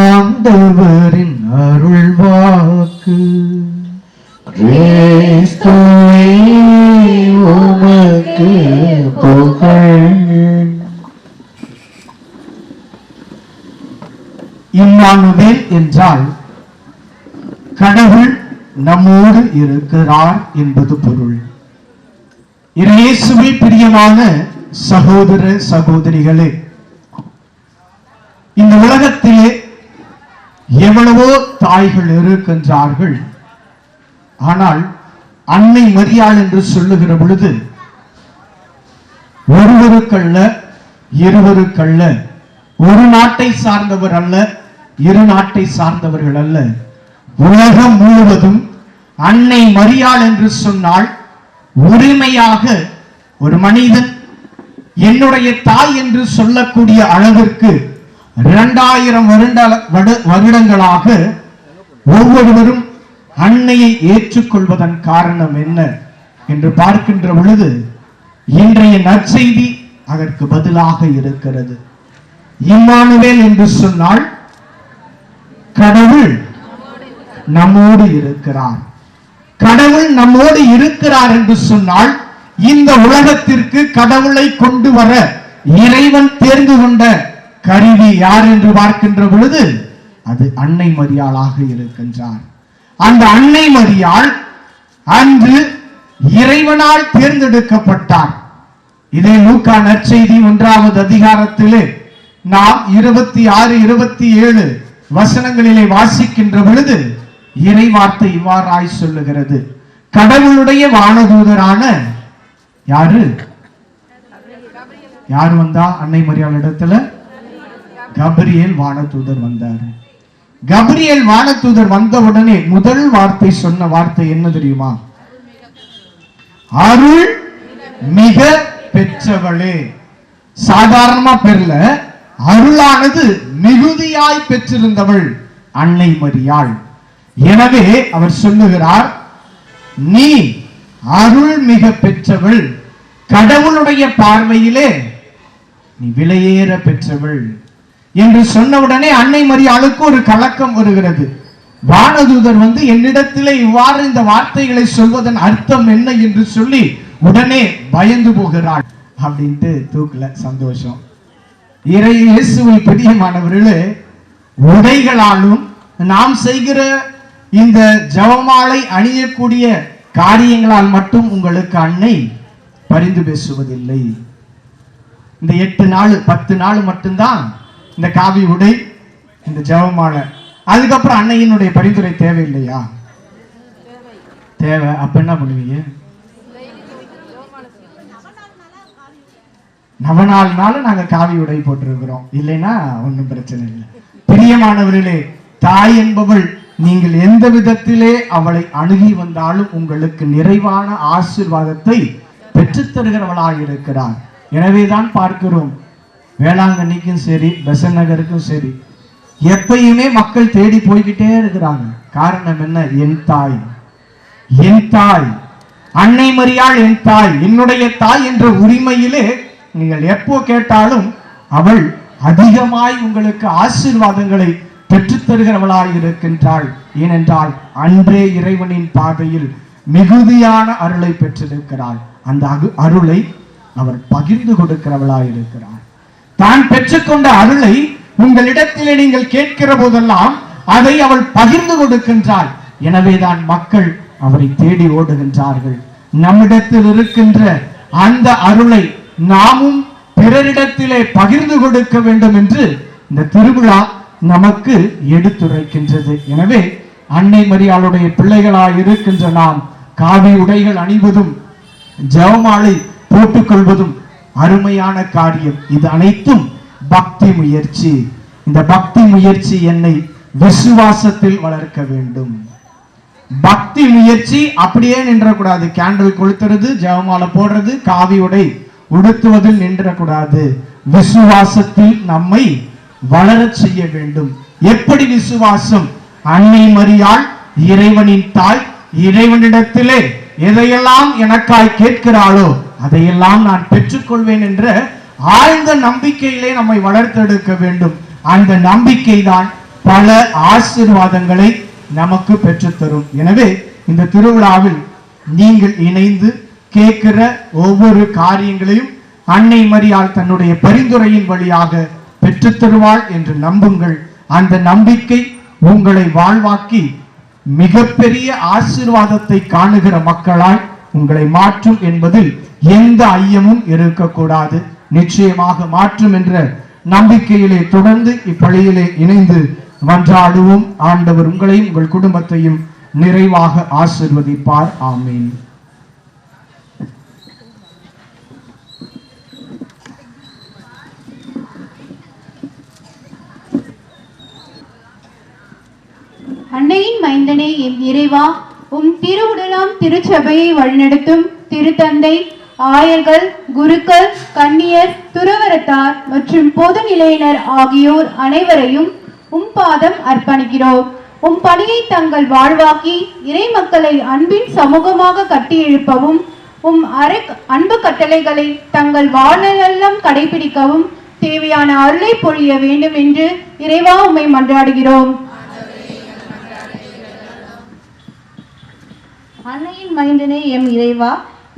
ஆண்டவரின் அருள்வாக்கு. கிறிஸ்துவே உமக்கு புகழ். இம்மானுவேல் என்றால் கடவுள் நம்மோடு இருக்கிறார் என்பது பொருள். இயேசுவில் பிரியமான சகோதர சகோதரிகளே, இந்த உலகத்திலே எவ்வளவோ தாய்கள் இருக்கின்றார்கள். ஆனால் அன்னை மரியாள் என்று சொல்லுகிற பொழுது ஒருவருக்கல்ல, இருவருக்கல்ல, ஒரு நாட்டை சார்ந்தவர் அல்ல, இரு நாட்டை சார்ந்தவர்கள் அல்ல, உலகம் முழுவதும் அன்னை மரியாள் என்று சொன்னால் உரிமையாக ஒரு மனிதன் என்னுடைய தாய் என்று சொல்லக்கூடிய அளவிற்கு 2000 வருடங்களாக ஒவ்வொருவரும் அன்னையை ஏற்றுக்கொள்வதன் காரணம் என்ன என்று பார்க்கின்ற பொழுது இன்றைய நற்செய்தி அதற்கு பதிலாக இருக்கிறது. இம்மானுவேல் என்று சொன்னால் கடவுள் நம்மோடு இருக்கிறார். கடவுள் நம்மோடு இருக்கிறார் என்று சொன்னால் இந்த உலகத்திற்கு கடவுளை கொண்டு வர இறைவன் தேர்ந்து கொண்ட கருவி யார் என்று பார்க்கின்ற பொழுது அது அன்னை மரியாளாக இருக்கின்றார். அந்த அன்னை மரியாள் அன்று இறைவனால் தேர்ந்தெடுக்கப்பட்டார். இதே லூக்கா நற்செய்தி 1வது அதிகாரத்திலே நாம் 26, 27 வசனங்களிலே வாசிக்கின்ற பொழுது இறை வார்த்தை இவ்வாறாய் சொல்லுகிறது. கடவுளுடைய வானதூதரான யாரு வந்தா? அன்னை மரியாள் இடத்துல கபிரியேல் வானதூதர் வந்தார். கபிரியேல் வானதூதர் வந்தவுடனே முதல் வார்த்தை சொன்ன வார்த்தை என்ன தெரியுமா? அருள் மிக பெற்றவளே. சாதாரணமா பெறல, அருளானது மிகுதியாய் பெற்றிருந்தவள் அன்னை மரியாள். எனவே அவர் சொல்லுகிறார், நீ அருள் மிக பெற்றவள், கடவுளுடைய பார்வையிலே நீ விலையேற பெற்றவள் என்று சொன்னவுடனே அன்னை மரியாளுக்கு ஒரு கலக்கம் வருகிறது. வானதூதர் என்னிடத்திலே இவ்வாறு இந்த வார்த்தைகளை சொல்வதன் அர்த்தம் என்ன என்று சொல்லி உடனே பயந்து போகிறாள். அப்படின்ட்டு தூக்கல. சந்தோஷம். இயேசுவில் பிரியமானவர்களே, உடைகளாலும் நாம் செய்கிற இந்த ஜெபமாலை அணியக்கூடிய காரியங்களால் மட்டும் உங்களுக்கு அன்னை பரிந்து பேசுவதில்லை. இந்த 8 நாள் 10 நாள் மட்டும்தான் இந்த காவி உடை, இந்த ஜெபமாலை. அதுக்கப்புறம் அன்னையினுடைய பரிந்துரை தேவையில்லையா? தேவை. அப்ப என்ன பண்ணுவீங்க? நவநாள்னால நாங்க காவி உடை போட்டிருக்கிறோம், இல்லைன்னா ஒன்றும் பிரச்சனை இல்லை. பிரியமானவர்களே, தாய் என்பவள் நீங்கள் எந்த விதத்திலே அவளை அணுகி வந்தாலும் உங்களுக்கு நிறைவான ஆசீர்வாதத்தை பெற்றுத் தருகிறவளாக இருக்கிறார். எனவேதான் பார்க்கிறோம், வேளாங்கண்ணிக்கும் சரி பெசன்ட் நகருக்கும் சரி எப்பயுமே மக்கள் தேடி போய்கிட்டே இருக்கிறாங்க. காரணம் என்ன? என் தாய், என் தாய், அன்னை மரியாள் என் தாய், என்னுடைய தாய் என்ற உரிமையிலே நீங்கள் எப்போ கேட்டாலும் அவள் அதிகமாய் உங்களுக்கு ஆசீர்வாதங்களை பெற்றுத் தருகிறவளாய் இருக்கின்றாள். ஏனென்றால் அன்றே இறைவனின் பாதையில் மிகுதியான அருளை பெற்றிருக்கிறாள். அந்த அருளை அவர் பகிர்ந்து கொடுக்கிறவளாய் இருக்கிறார். தான் பெற்றுக்கொண்ட அருளை உங்களிடத்திலே நீங்கள் கேட்கிற போதெல்லாம் அதை அவள் பகிர்ந்து கொடுக்கின்றாள். எனவேதான் மக்கள் அவரை தேடி ஓடுகின்றார்கள். நம்மிடத்தில் இருக்கின்ற அந்த அருளை நாமும் பிறரிடத்திலே பகிர்ந்து கொடுக்க வேண்டும் என்று இந்த திருவிழா நமக்கு எடுத்துரைக்கின்றது. எனவே அன்னை மரியாளுடைய பிள்ளைகளாய் இருக்கின்ற நாம் காவி உடைகள் அணிவதும் ஜெபமாலை போட்டுக்கொள்வதும் அருமையான காரியம். இது அனைத்தும் பக்தி முயற்சி. இந்த பக்தி முயற்சி என்னை விசுவாசத்தில் வளர்க்க வேண்டும். பக்தி முயற்சி அப்படியே நின்றக்கூடாது. கேண்டில் கொளுத்துறது, ஜெபமாலை போடுறது, காவி உடை உடுத்துவதில் நின்றக்கூடாது. விசுவாசத்தில் நம்மை வளரச் செய்ய வேண்டும். எப்படி விசுவாசம்? அன்னை மரியாள் இறைவனின் தாய், இறைவனிடத்திலே எதையெல்லாம் எனக்காய் கேட்கிறாளோ அதையெல்லாம் நான் பெற்றுக்கொள்வேன் என்ற ஆழ்ந்த நம்பிக்கையிலே நம்மை வளர்த்தெடுக்க வேண்டும். அந்த நம்பிக்கை தான் பல ஆசீர்வாதங்களை நமக்கு பெற்றுத்தரும். எனவே இந்த திருவிழாவில் நீங்கள் இணைந்து கேட்கிற ஒவ்வொரு காரியங்களையும் அன்னை மரியாள் தன்னுடைய பரிந்துரையின் வழியாக பெற்றுத் தருவாள் என்று நம்புங்கள். அந்த நம்பிக்கை உங்களை வாழ்வாக்கி மிகப்பெரிய ஆசீர்வாதத்தை காணுகிற மக்களாய் உங்களை மாற்றும் என்பதில் எந்த ஐயமும் இருக்கக்கூடாது. நிச்சயமாக மாற்றும் என்ற நம்பிக்கையிலே தொடர்ந்து இப்பள்ளியிலே இணைந்து மன்றாடுவோம். ஆண்டவர் உங்களையும் உங்கள் குடும்பத்தையும் நிறைவாக ஆசீர்வதிப்பார். ஆமீன். அன்னையின் மைந்தனே எம் இறைவா, உம் திருவுடலாம் திருச்சபையை வழிநடத்தும் திருத்தந்தை, ஆயர்கள், குருக்கள், கன்னியர், துறவரத்தார் மற்றும் பொது நிலையினர் ஆகியோர் அனைவரையும் உம் பாதம் அர்ப்பணிக்கிறோம். உம் பணியை தங்கள் வாழ்வாக்கி இறை மக்களை அன்பின் சமூகமாக கட்டியெழுப்பவும், உம் அன்பு கட்டளைகளை தங்கள் வாழ்நாளெல்லாம் கடைபிடிக்கவும் தேவையான அருளை பொழிய வேண்டும் என்று இறைவா உம்மை மன்றாடுகிறோம். அன்னையின் மைந்தனே எம் இறைவா,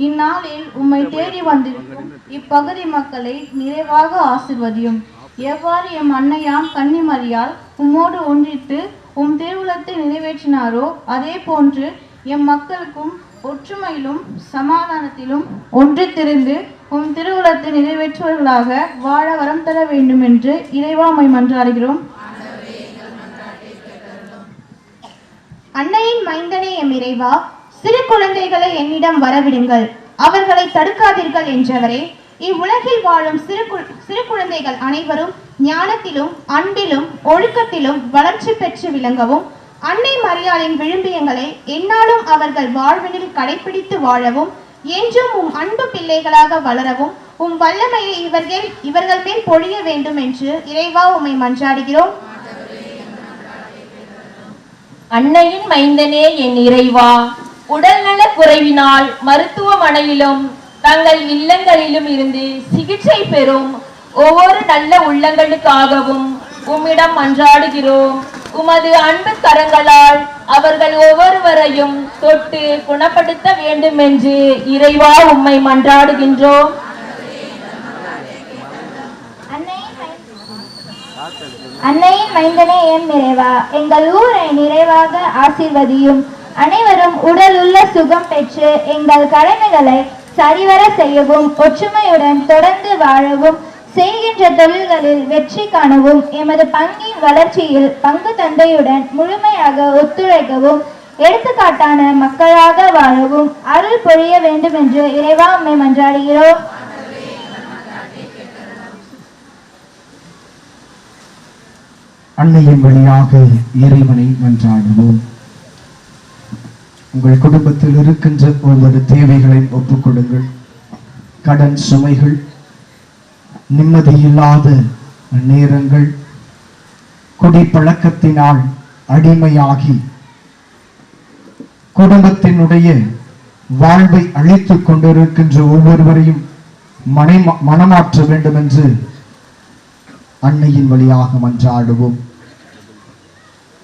இந்நாளில் உம்மை தேடி வந்திருக்கும் இப்பகுதி மக்களை நிறைவாக ஆசிர்வதியும். எவ்வாறு எம் அன்னையாம் கன்னிமரியாள் உம்மோடு ஒன்றித்து உம் திருவுளத்தை நிறைவேற்றினாரோ அதே போன்று எம் மக்களுக்கும் ஒற்றுமையிலும் சமாதானத்திலும் ஒன்றித்திருந்து உம் திருவுளத்தை நிறைவேற்றுவர்களாக வாழ வரம் தர வேண்டும் என்று இறைவா உம்மை மன்றாடுகிறோம். அன்னையின் மைந்தனே எம் இறைவா, சிறு குழந்தைகளை என்னிடம் வரவிடுங்கள், அவர்களை தடுக்காதீர்கள் என்றவரே, இவ்வுலகில் வாழும் சிறு குழந்தைகள் அனைவரும் ஞானத்திலும் அன்பிலும் ஒழுக்கத்திலும் வளர்ச்சி பெற்று விளங்கவும், அன்னை மரியாளின் விழுமியங்களை எந்நாளும் அவர்கள் வாழ்வினில் கடைபிடித்து வாழவும், என்றும் உம் அன்பு பிள்ளைகளாக வளரவும் உம் வல்லமையை இவர்கள் மேல் பொழிய வேண்டும் என்று இறைவா உம்மை மன்றாடுகிறோம். அன்னையின் மைந்தனே என் இறைவா, உடல்நல குறைவினால் மருத்துவமனையிலும் தங்கள் இல்லங்களிலும் இருந்து சிகிச்சை பெறும் ஒவ்வொரு நல்ல உள்ளங்களுக்காகவும் உம்மிடம் மன்றாடுகிறோம். உமது அன்பு கரங்களால் அவர்கள் ஒவ்வொருவரையும் தொட்டு குணப்படுத்த வேண்டும் என்று இறைவா உம்மை மன்றாடுகின்றோம். அன்னையின் மைந்தனே எம் இறைவா, எங்கள் ஊரை நிறைவாக ஆசீர்வதியும். அனைவரும் உடலுள்ள சுகம் பெற்று எங்கள் கடமைகளை சரிவர செய்யவும், ஒற்றுமையுடன் தொடர்ந்து வாழவும், செய்கின்ற தொழில்களில் வெற்றி காணவும், எமது பங்கின் வளர்ச்சியில் பங்கு தந்தையுடன் முழுமையாக ஒத்துழைக்கவும், எடுத்துக்காட்டான மக்களாக வாழவும் அருள் பொழிய வேண்டும் என்று இறைவா உம்மை மன்றாடுகிறோம். அன்னையின் வழியாக இறைவனை மன்றாடுவோம். உங்கள் குடும்பத்தில் இருக்கின்ற ஒவ்வொரு தேவைகளையும் ஒப்புக்கொடுங்கள். கடன் சுமைகள், நிம்மதியில்லாத நேரங்கள், குடிப்பழக்கத்தினால் அடிமையாகி குடும்பத்தினுடைய வாழ்வை அழித்துக் கொண்டிருக்கின்ற ஒவ்வொருவரையும் மனமாற்ற வேண்டும் என்று அன்னையின் வழியாக மன்றாடுவோம்.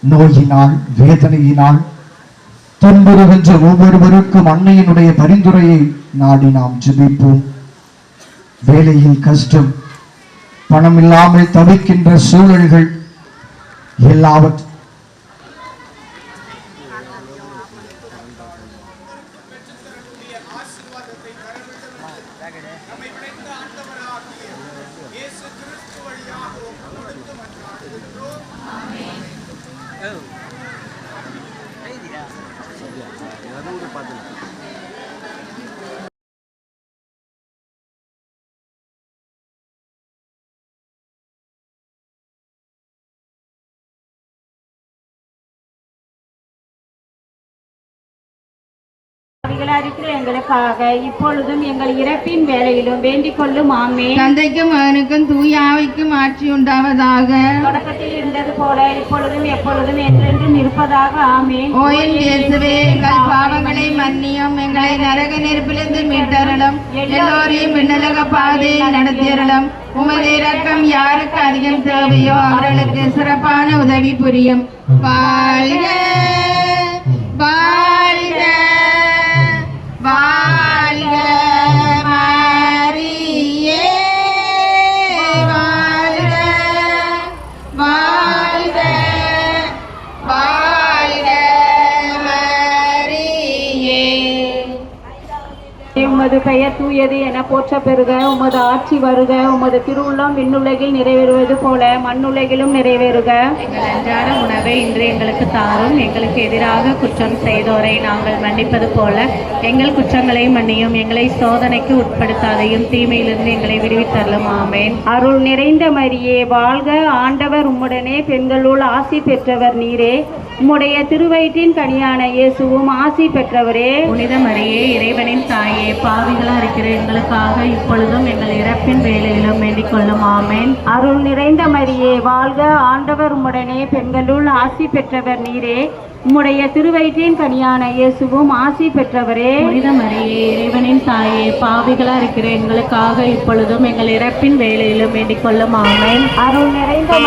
நோயினால் வேதனையினால் துன்புறுகின்ற ஒவ்வொருவருக்கும் அன்னையினுடைய பரிந்துரையை நாடி நாம் ஜெபிப்போம். வேலையில் கஷ்டம், பணம் இல்லாமல் தவிக்கின்ற சூழல்கள் எல்லாவற்றையும் இருக்கிற எங்களுக்காக இப்பொழுதும் எங்கள் இறப்பின் வேலையிலும் வேண்டிக் கொள்ளும். ஆமென். தந்தைக்கும் மகனுக்கும் தூய ஆவிக்கும் ஆட்சி உண்டாவதாக. தொடக்கத்தில் இருந்தது போல இப்பொழுதும் எப்பொழுதும் என்றென்றும் இருப்பதாக. ஆமென். ஓ என் இயேசுவே, எங்கள் பாவங்களை மன்னியும், எங்களை நரக நெருப்பிலிருந்து மீட்டருளும், எல்லோரையும் விண்ணலக பாதையில் நடத்தியருளும். உமது இரக்கம் யாருக்கு அதிகம் தேவையோ அவர்களுக்கு சிறப்பான உதவி புரியும். வாழ்க வாழ்க வாழ்க மரியே, வாழ்க வாழ்க வாழ்க மரியே. உமது பெயர் தூயது என போற்ற பெறுக. உமது ஆட்சி வருக. உமது திருவுள்ளம் விண்ணுலகில் நிறைவேறுவது போல மண்ணுலகிலும் நிறைவேறுக. எங்கள் அன்றாட உணவை இன்று எங்களுக்கு தாரும். எங்களுக்கு எதிராக குற்றம் செய்தோரை நாங்கள் மன்னிப்பது போல எங்கள் குற்றங்களை மன்னியும். எங்களை சோதனைக்கு உட்படுத்தாதையும் தீமையிலிருந்து எங்களை விடுவித்தருளும். ஆமென். அருள் நிறைந்த மரியே, வாழ்க. ஆண்டவர் உம்முடனே பெண்களுள் ஆசி பெற்றவர் நீரே. உம்முடைய திருவயிற்றின் கனியான இயேசுவும் ஆசி பெற்றவரே. புனித மரியே, இறைவனின் தாயே, பாவிகளா இருக்கிற எங்களுக்காக இப்பொழுதும் எங்கள் இறப்பின் வேலையிலும் வேண்டிக் கொள்ளும். ஆமென். அருள் நிறைந்த மரியே, வாழ்க. ஆண்டவர் உம்முடனே பெண்களுள் ஆசி பெற்றவர் நீரே. உம்முடைய திருவயிற்றின் கனியான இயேசுவும் ஆசி பெற்றவரே. புனித மரியே, இறைவனின் தாயே, பாவிகளா இருக்கிற எங்களுக்காக இப்பொழுதும் எங்கள் இறப்பின் வேலையிலும் வேண்டிக் கொள்ளும். ஆமென். அருள் நிறைந்த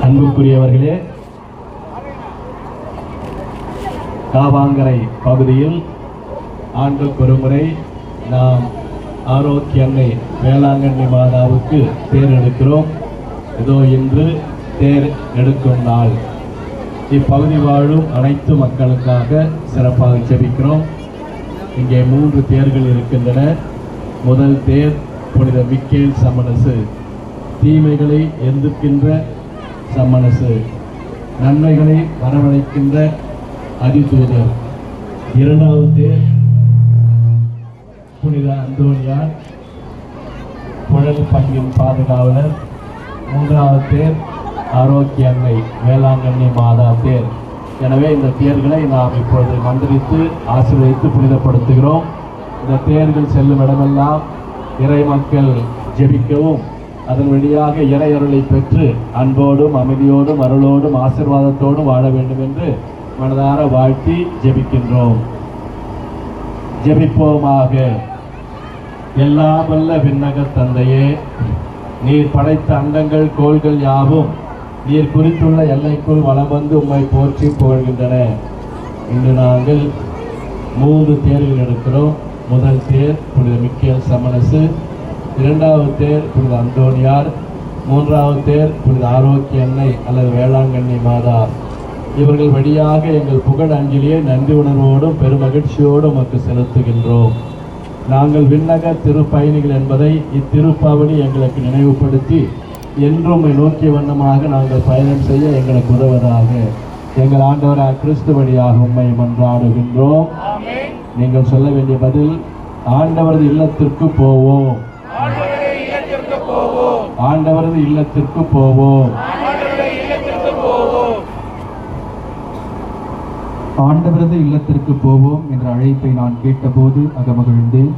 அன்புக்குரியவர்களே, காவாங்கரை பகுதியில் ஆண்டுக்கு ஒருமுறை நாம் ஆரோக்கிய அன்னை வேளாங்கண்ணி மாதாவுக்கு தேர் எடுக்கிறோம். இதோ இன்று தேர் எடுக்கும் நாள். இப்பகுதி வாழும் அனைத்து மக்களுக்காக சிறப்பாக ஜெபிக்கிறோம். இங்கே 3 தேர்கள் இருக்கின்றன. முதல் தேர் புனித மிக்கேல் சம்மனசு, தீமைகளை எதிர்க்கின்ற சம்மனசு, நன்மைகளை வரவழைக்கின்ற அதிதூதர். இரண்டாவது தேர் புனித அந்தோனியார், புழல் பங்கின் பாதுகாவலர். மூன்றாவது தேர் ஆரோக்கிய அன்னை வேளாங்கண்ணி மாதா தேர். எனவே இந்த தேர்களை நாம் இப்பொழுது மந்திரித்து ஆசீர்வதித்து புனிதப்படுத்துகிறோம். இந்த தேர்கள் செல்லும் இடமெல்லாம் இறை மக்கள் ஜெபிக்கவும், அதன் வழியாக இறை அருளை பெற்று அன்போடும் அமைதியோடும் அருளோடும் ஆசீர்வாதத்தோடும் வாழ வேண்டும் என்று மனதார வாழ்த்தி ஜெபிக்கின்றோம். ஜெபிப்போமாக. எல்லாம் வல்ல விண்ணக தந்தையே, நீர் படைத்த அண்டங்கள் கோள்கள் யாவும் நீர் குறித்துள்ள எல்லைக்குள் வலம் வந்து உம்மை போற்றி புகழ்கின்றன. இன்று நாங்கள் 3 தேர்கள் எடுக்கிறோம். முதல் தேர் புனித மிக்கேல் சம்மனசு, இரண்டாவது தேர் புனித அந்தோனியார், மூன்றாவது தேர் புனித ஆரோக்கிய அன்னை அல்லது வேளாங்கண்ணி மாதா. இவர்கள் வழியாக எங்கள் புகழ் அஞ்சலியை நன்றி உணர்வோடும் பெருமகிழ்ச்சியோடும் உமக்கு செலுத்துகின்றோம். நாங்கள் விண்ணக திருப்பயணிகள் என்பதை இத்திருப்பாவணி எங்களுக்கு நினைவுபடுத்தி என்றும் உம்மை நோக்கிய வண்ணமாக நாங்கள் பயணம் செய்ய எங்களுக்கு உதவுவதாக எங்கள் ஆண்டவராகிய கிறிஸ்து வழியாக உம்மை மன்றாடுகின்றோம். நீங்கள் சொல்ல வேண்டிய பதில் ஆண்டவரது இல்லத்திற்கு போவோம். ஆண்டவரது இல்லத்திற்கு போவோம். ஆண்டவரது இல்லத்திற்கு போவோம் என்ற அழைப்பை நான் கேட்டபோது அகமகிழ்ந்தேன்.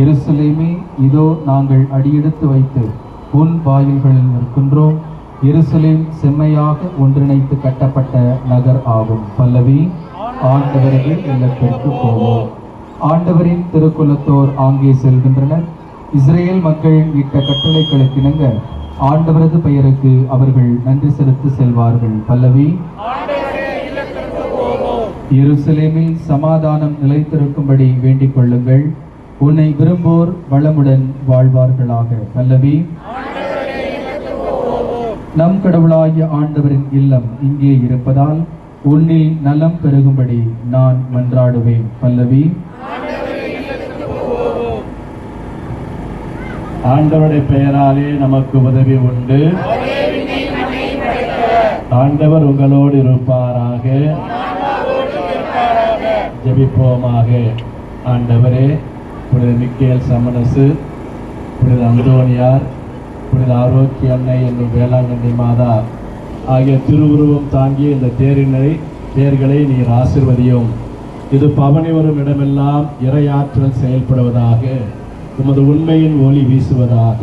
எருசலேமே, இதோ நாங்கள் அடியெடுத்து வைத்து உன் வாயில்களில் நிற்கின்றோம். எருசலேம் செம்மையாக ஒன்றிணைத்து கட்டப்பட்ட நகர் ஆகும். பல்லவி. ஆண்டவரது இல்லத்திற்கு போவோம். ஆண்டவரின் திருக்குலத்தோர் ஆங்கே செல்கின்றனர். இஸ்ரேல் மக்கள் இட்ட கட்டளைகளுக்கிணங்க ஆண்டவரது பெயருக்கு அவர்கள் நன்றி செலுத்தி செல்வார்கள். பல்லவி. எருசலேமில் சமாதானம் நிலைத்திருக்கும்படி வேண்டிக் கொள்ளுங்கள். உன்னை விரும்போர் வளமுடன் வாழ்வார்களாக. பல்லவி. நம் கடவுளாகிய ஆண்டவரின் இல்லம் இங்கே இருப்பதால் உன்னில் நலம் பெருகும்படி நான் மன்றாடுவேன். பல்லவி. ஆண்டவருடைய பெயராலே நமக்கு உதவி உண்டு. ஆண்டவர் உங்களோடு இருப்பாராக. ஜெபிப்போமாக. ஆண்டவரே, புனித மிக்கேல் சமணசு, புனித அந்தோனியார், புனித ஆரோக்கிய அன்னை என்னும் வேளாங்கண்ணி மாதா ஆகிய திருவுருவம் தாங்கிய இந்த தேர்களை நீர் ஆசிர்வதியும். இது பவனி வரும் இடமெல்லாம் இறையாற்றல் செயல்படுவதாக, உமது உண்மையின் ஒளி வீசுவதாக.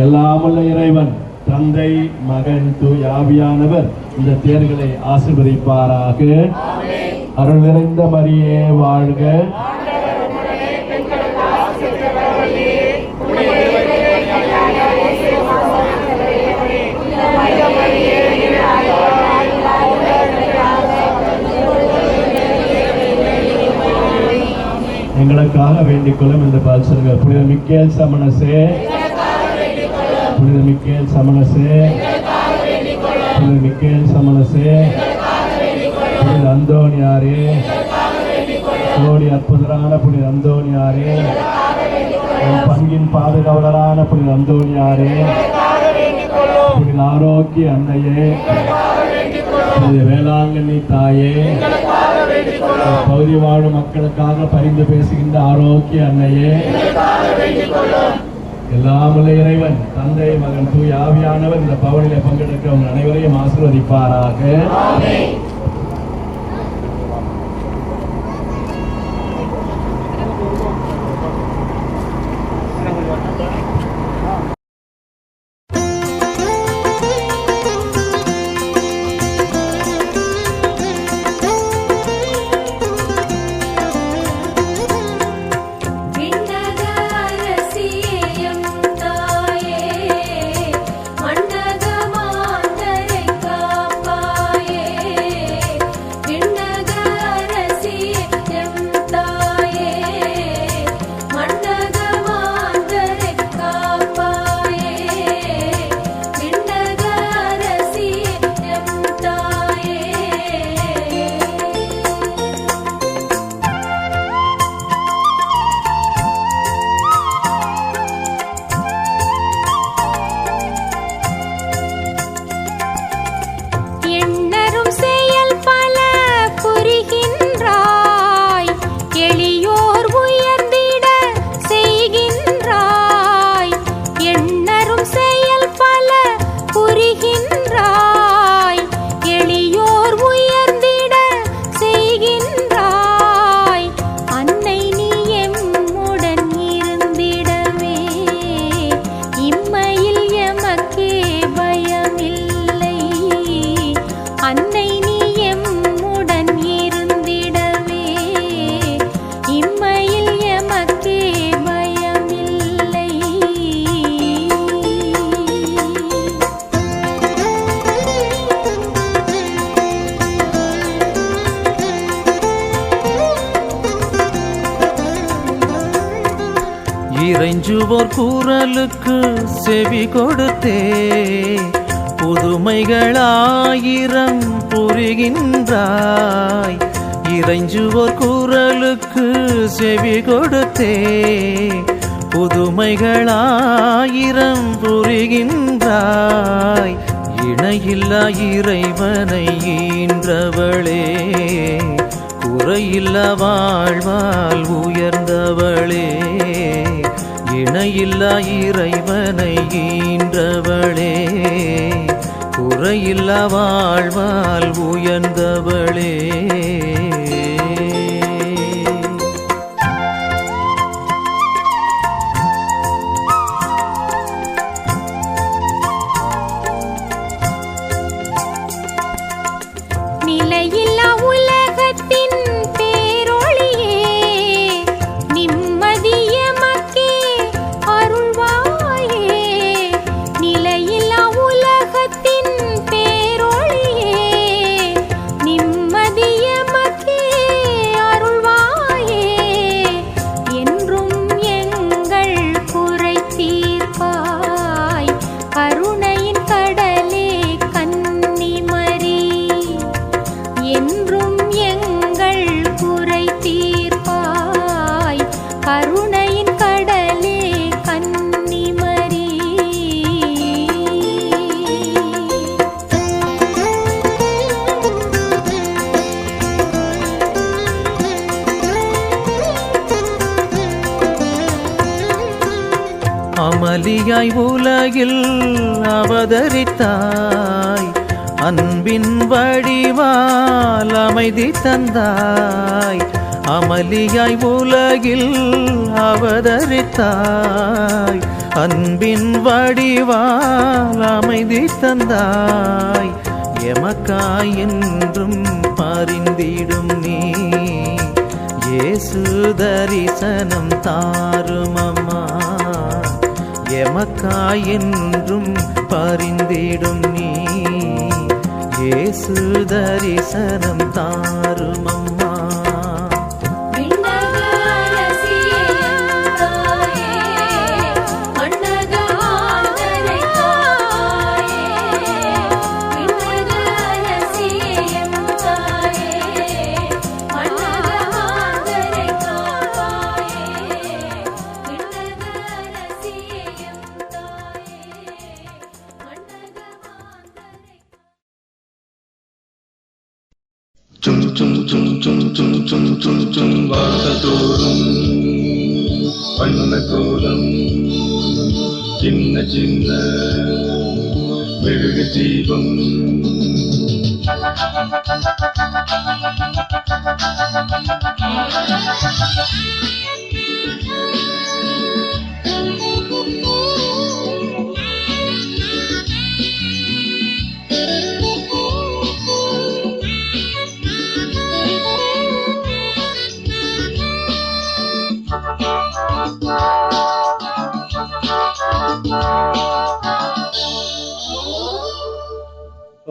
எல்லாமுள்ள இறைவன் தந்தை, மகன், தூய ஆவியானவர் இந்த தேர்களை ஆசீர்வதிப்பாராக. அருள் நிறைந்த மரியே வாழ்க. எங்களுக்காக வேண்டிக் கொள்ளும் இந்த பால்சர்கள். புனித மிக்கேல் சமணசே, புனித மிக்கேல் சமணசே, புனித மிக்கேல் சமணசே, புனித அந்தோனியாரே, கோடி அற்புதரான புனித அந்தோனியாரே, பங்கின் பாதுகாவலரான புனித அந்தோனியாரே, புனித ஆரோக்கிய அன்னையே, புனித வேளாங்கண்ணி தாயே, பகுதி வாழும் மக்களுக்காக பரிந்து பேசுகின்ற ஆரோக்கிய அன்னையே, எல்லாமுள்ள இறைவன் தந்தை, மகன், தூய ஆவியானவர் இந்த பவனிலே பங்கெடுக்க உங்கள் அனைவரையும் ஆசீர்வதிப்பாராக. இறைஞ்சுவோர் குரலுக்கு செவி கொடுத்தே புதுமைகளாயிரம் புரிகின்றாய். இறைஞ்சுவோர் குரலுக்கு செவி கொடுத்தே புதுமைகளாயிரம் புரிகின்றாய். இணையில்லா இறைவனை ஈன்றவளே, குற குறையில்லா வாழ்வால் உயர்ந்தவளே, இணையில்லா இறைவனை ஈன்றவளே, குறையில்லா வாழ்வால் உயர்ந்தவளே. நிலையில்லா உலகத்தின் பேரொளியே, நிம்மதி எமக்கே அருள்வாயே. நிலையில்லா உலகத்தின் பேரொளியே, நிம்மதி எமக்கே அருள்வாயே. என்றும் எங்கள் குறை தீர்ப்பாய், கருணையின் கடலே கன்னிமரி. என்றும் எங்கள் குறை தீர்ப்பாய், கருணையின் கடலே கன்னிமரி. அமளியாய் உலகில் அவதரித்தாய், அன்பின் வடிவால் அமைதி தந்தாய். அமளியாய் உலகில் அவதரித்தாய், அன்பின் வடிவால் அமைதி தந்தாய். எமக்காய் என்றும் பரிந்திடும் நீ, இயேசு தரிசனம் தாரும் அம்மா. எமக்காய் என்றும் பரிந்திடும் நீ, இயேசு தரிசனம் தாரும் அம்மா. வாசத்தோறும் வண்ணக்கோலம், சின்ன சின்ன மெழுகு தீபம்.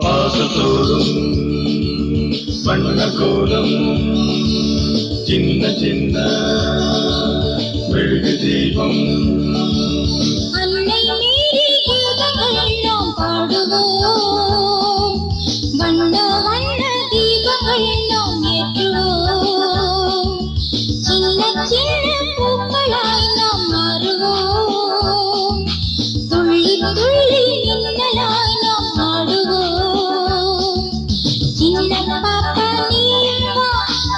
வாசத்தோறும் வண்ணக்கோலம், சின்ன சின்ன மெழுகு தீபம். அன்னை மீறி கீதங்கள் நாம் பாடுவோம், வண்ண வண்ண தீபங்கள் நாம் ஏற்றுவோம். சின்ன சின்ன பூக்களாய் நாம் மாறுவோம், துள்ளி துள்ளி மின்னலாய் நாம் ஆடுவோம். சின்ன பாப்பா நீவா,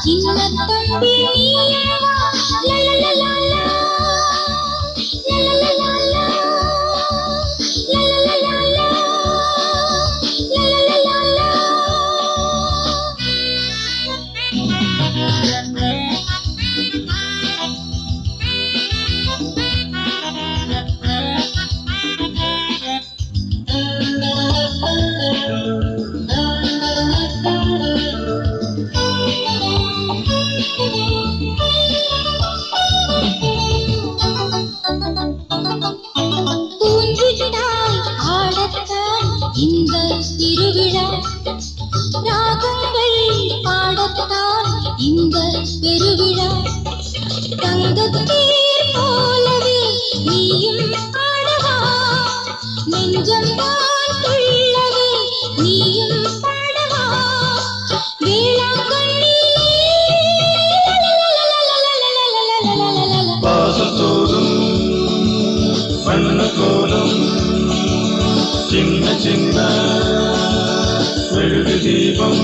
சின்ன தம்பி நீவா, லலலலலா, லலலலலா, லலலலலா, லலலலலா. பூஞ்சிடாய் ஆடத்தான் இந்த திருவிழா, ராகங்கள் பாடத்தான் இந்த பெருவிழா. தங்கத்தேர் போலவே நீயும் ஆடவா, நெஞ்சம் தான் துள்ளவே நீயும் பாடவா. வேளாங்கண்ணி வாசத்தோறும் வண்ணக்கோலம், சின்ன சின்ன மெழுகு தீபம்.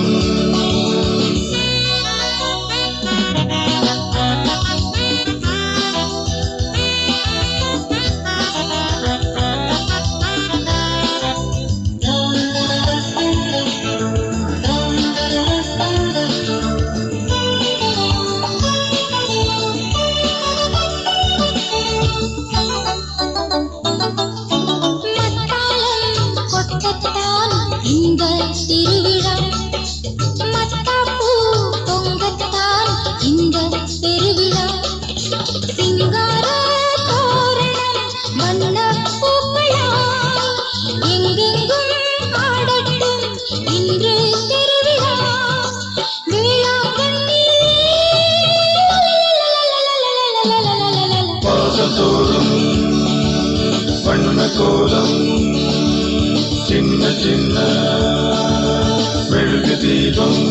சின்ன சின்ன மெழுகு தீபம்